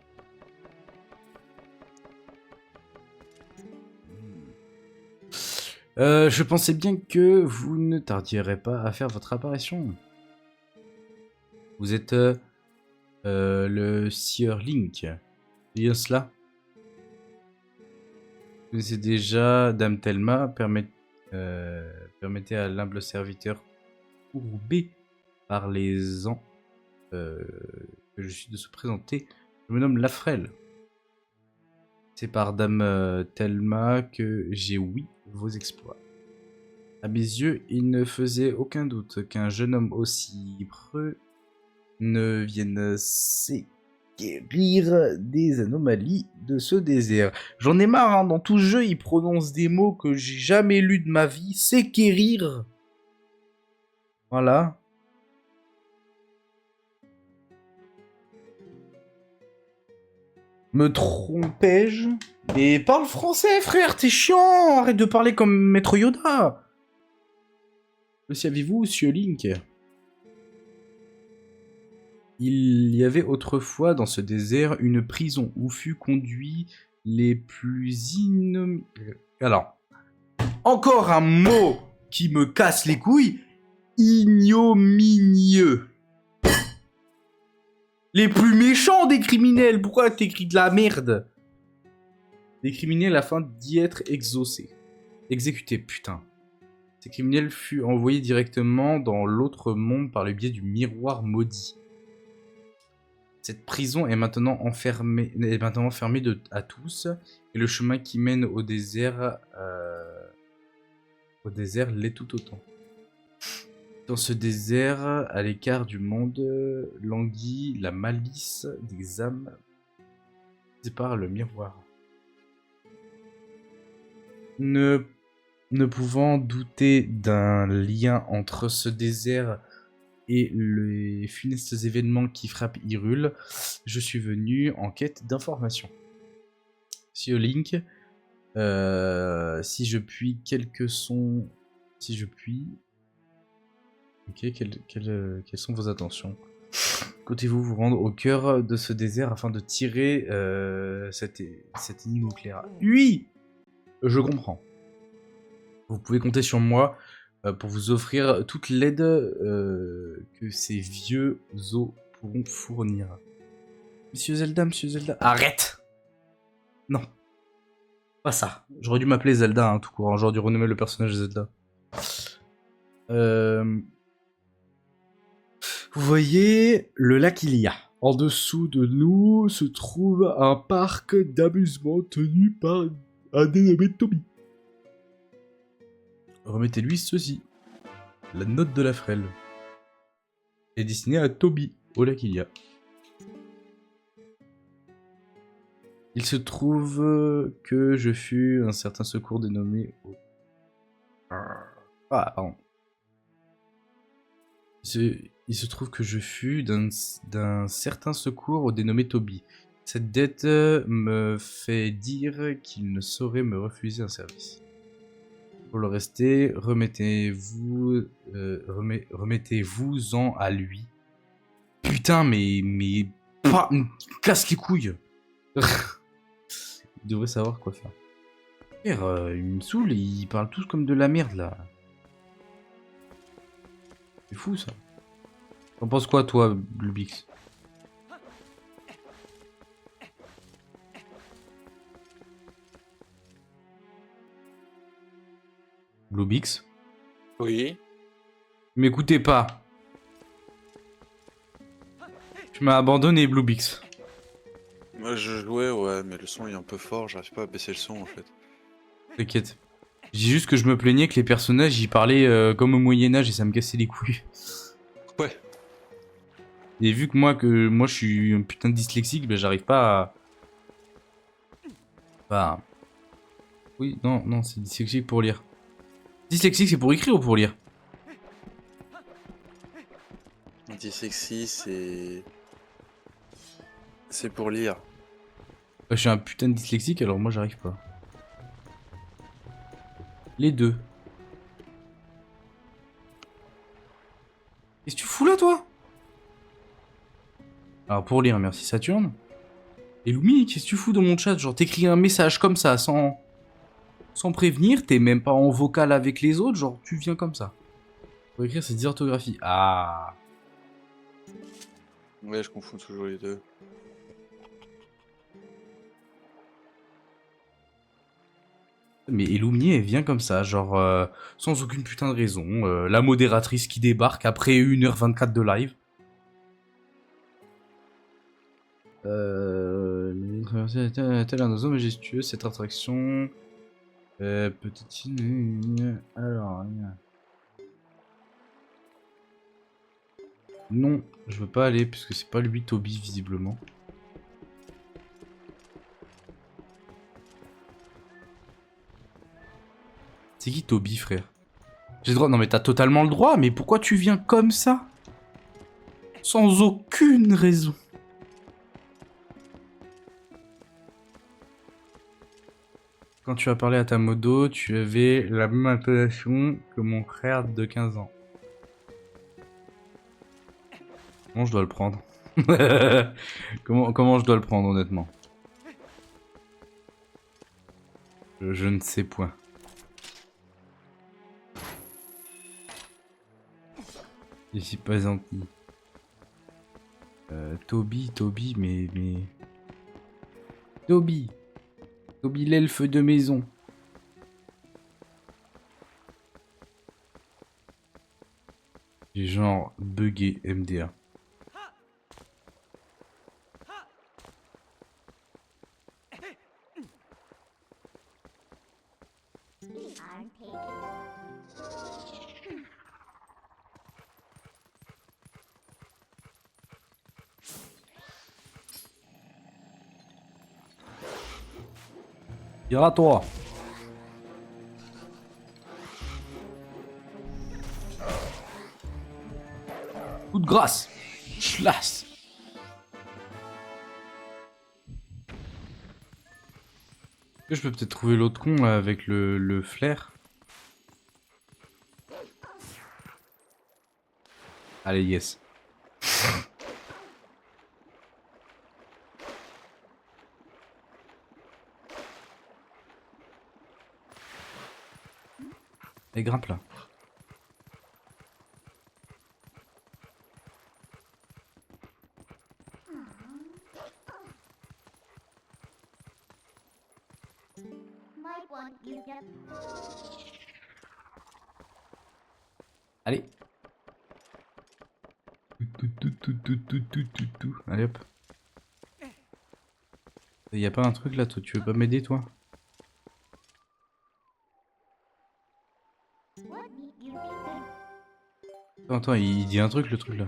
Je pensais bien que vous ne tardierez pas à faire votre apparition. Vous êtes le Sieur Link. C'est bien cela? Vous connaissez déjà Dame Thelma. Permettez à l'humble serviteur courbé par les ans que je suis de se présenter. Je me nomme Lafrel. C'est par Dame Thelma que j'ai ouï vos exploits. À mes yeux, il ne faisait aucun doute qu'un jeune homme aussi preux ne vienne s'équérir des anomalies de ce désert. J'en ai marre, hein, dans tout jeu, il prononce des mots que j'ai jamais lus de ma vie. S'équérir. Voilà. Me trompais-je? Et parle français, frère, t'es chiant! Arrête de parler comme Maître Yoda! Le saviez-vous, Monsieur Link? Il y avait autrefois dans ce désert une prison où fut conduit les plus Alors, encore un mot qui me casse les couilles. Ignominieux. Les plus méchants des criminels. Pourquoi t'écris de la merde? Des criminels afin d'y être exécutés, putain. Ces criminels furent envoyés directement dans l'autre monde par le biais du miroir maudit. Cette prison est maintenant fermée à tous, et le chemin qui mène au désert l'est tout autant. Dans ce désert, à l'écart du monde, languit la malice des âmes par le miroir. Ne pouvant douter d'un lien entre ce désert et les funestes événements qui frappent Hyrule, je suis venu en quête d'informations. Monsieur Link, si je puis, ok, quelles sont vos intentions? Comptez-vous vous rendre au cœur de ce désert afin de tirer cette énigme au clair? Oui, je comprends. Vous pouvez compter sur moi pour vous offrir toute l'aide que ces vieux os pourront fournir. Monsieur Zelda, arrête! Non. Pas ça. J'aurais dû m'appeler Zelda, tout court. J'aurais dû renommer le personnage Zelda. Vous voyez le lac Ilia. En dessous de nous se trouve un parc d'amusement tenu par un dénommé Toby. Remettez-lui ceci. La note de la frêle. Est destinée à Toby, au lac Ilia. Il se trouve que je fus un certain secours dénommé... Ah, pardon. Il se trouve que je fus d'un certain secours au dénommé Toby. Cette dette me fait dire qu'il ne saurait me refuser un service. Pour le rester, remettez-vous-en à lui. Putain, mais pas, casse les couilles. Il devrait savoir quoi faire. Frère, il me saoule, ils parlent tous comme de la merde là. C'est fou ça. T'en penses quoi toi, Bluebix? Bluebix? Oui. M'écoutez pas. Tu m'as abandonné, Bluebix. Moi je jouais, ouais, mais le son est un peu fort, j'arrive pas à baisser le son en fait. T'inquiète. Je dis juste que je me plaignais que les personnages y parlaient comme au Moyen-Âge et ça me cassait les couilles. Ouais. Et vu que moi je suis un putain de dyslexique, ben j'arrive pas à. Bah. Oui, non, non, c'est dyslexique pour lire. Dyslexique, c'est pour écrire ou pour lire? Anti-sexy, c'est pour lire. Je suis un putain de dyslexique, alors moi j'arrive pas. Les deux. Qu'est-ce que tu fous là, toi? Alors pour lire, merci Saturne. Et Lumi, qu'est-ce que tu fous dans mon chat? Genre t'écris un message comme ça, sans prévenir, t'es même pas en vocal avec les autres, genre tu viens comme ça. Pour écrire, c'est dysorthographie. Ah. Ouais, je confonds toujours les deux. Mais Illumni, elle vient comme ça, genre sans aucune putain de raison. La modératrice qui débarque après 1h24 de live. Tel un oiseau majestueux, cette attraction. Petite. Alors. Non, je veux pas aller, puisque c'est pas lui, Toby, visiblement. C'est qui Toby, frère? J'ai le droit. Non, mais t'as totalement le droit, mais pourquoi tu viens comme ça? Sans aucune raison. Quand tu as parlé à ta modo, tu avais la même intonation que mon frère de 15 ans. Comment je dois le prendre? Comment je dois le prendre, honnêtement? Je ne sais point. Je suis pas gentil. Toby, mais... Toby l'elfe de maison. J'ai genre bugué MDA. Ira toi. Coup de grâce. Schlass. Je peux peut-être trouver l'autre con là, avec le flair. Allez, yes. Allez, grimpe là. Allez. Allez hop. Y a pas un truc là, toi, tu veux pas m'aider toi? Attends, il dit un truc le truc là.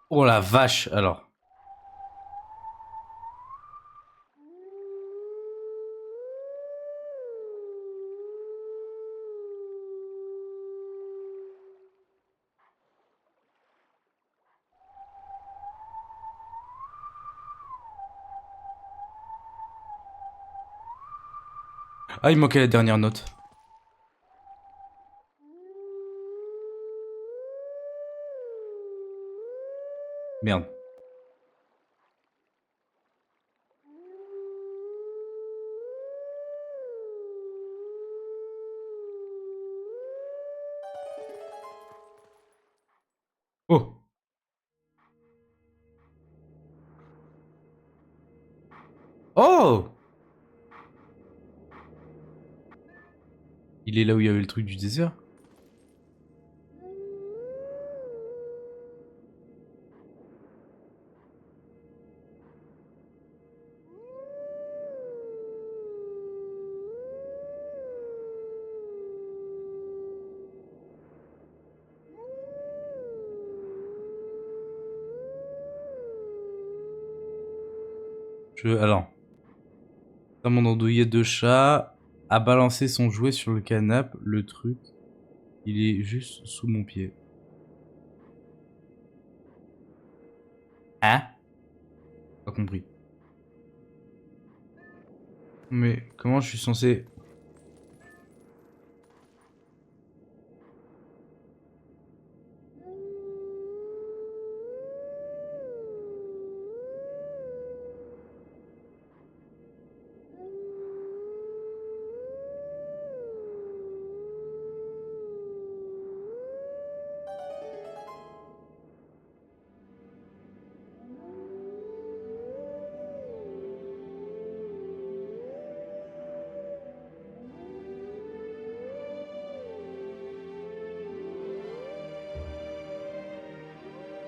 Oh la vache, alors. Ah, il manquait la dernière note. Merde. Oh. Oh. Il est là où il y avait le truc du désert. Alors. Dans mon andouillette de chat a balancé son jouet sur le canapé. Le truc, il est juste sous mon pied. Hein? Pas compris. Mais comment je suis censé...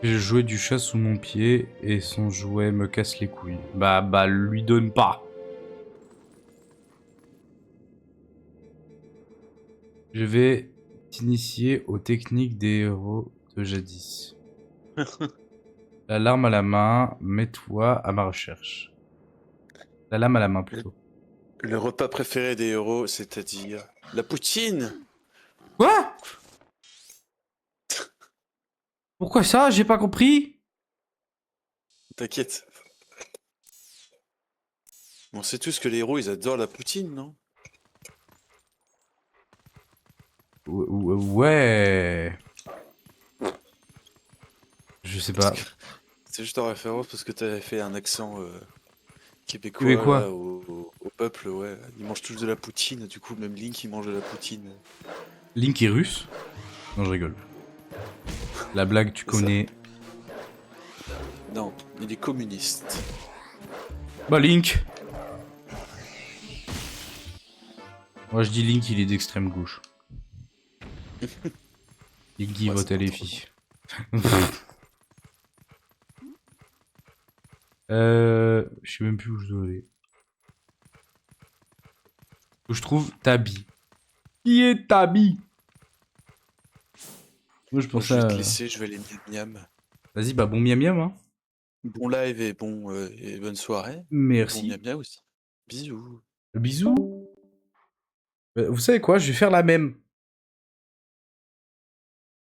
J'ai joué du chat sous mon pied et son jouet me casse les couilles. Bah, lui donne pas. Je vais t'initier aux techniques des héros de jadis. La larme à la main, mets-toi à ma recherche. La lame à la main, plutôt. Le repas préféré des héros, c'est-à-dire la poutine. Quoi? Pourquoi ça? J'ai pas compris. T'inquiète. On sait tous que les héros, ils adorent la poutine, non? Ouais. Je sais pas. C'est juste en référence parce que t'avais fait un accent québécois là, Québécois. au peuple, ouais. Ils mangent tous de la poutine, du coup, même Link, il mange de la poutine. Link est russe? Non, je rigole. La blague, tu C'est ça. connais. Non, il est communiste. Bah, Link. Moi, je dis Link, il est d'extrême gauche. Link, il Ouais, vote c'est à pas les trop. filles. Je sais même plus où je dois aller. Où je trouve Tabi. Qui est Tabi? Moi, je Moi, pensais je vais te à... laisser, je vais aller miam. Vas-y, bah, bon miam miam, hein. Bon live et bonne soirée. Et bon miam Merci. miam aussi. Bisous. Bisous. Vous savez quoi? Je vais faire la même.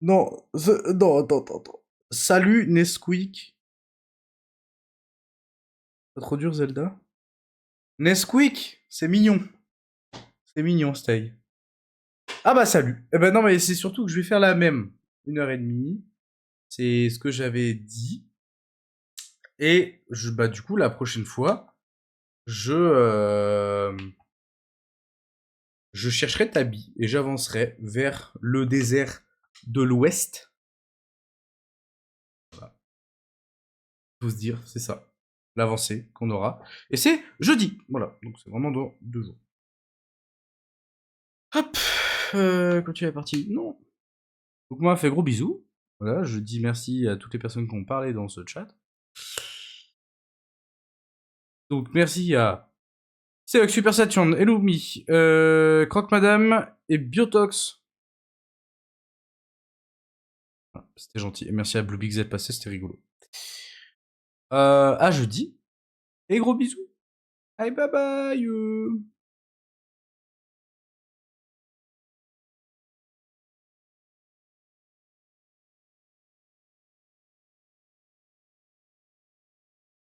Non, non, attends. Salut Nesquik. Pas trop dur, Zelda? Nesquik, c'est mignon. C'est mignon, Stay. Ah bah salut. Eh ben non, mais c'est surtout que je vais faire la même. 1h30. C'est ce que j'avais dit. Et bah du coup, la prochaine fois, je je chercherai Tabi et j'avancerai vers le désert de l'Ouest. Voilà. Faut se dire, c'est ça. L'avancée qu'on aura. Et c'est jeudi. Voilà. Donc c'est vraiment dans 2 jours. Hop. Continue la partie. Non. Donc moi, fait gros bisous. Voilà, je dis merci à toutes les personnes qui ont parlé dans ce chat. Donc merci à Céox, Super Saturn, Elumi, Croque Madame et Biotox. Ah, c'était gentil. Et merci à Blue Big Z passé, c'était rigolo. À jeudi. Et gros bisous. Allez, bye bye.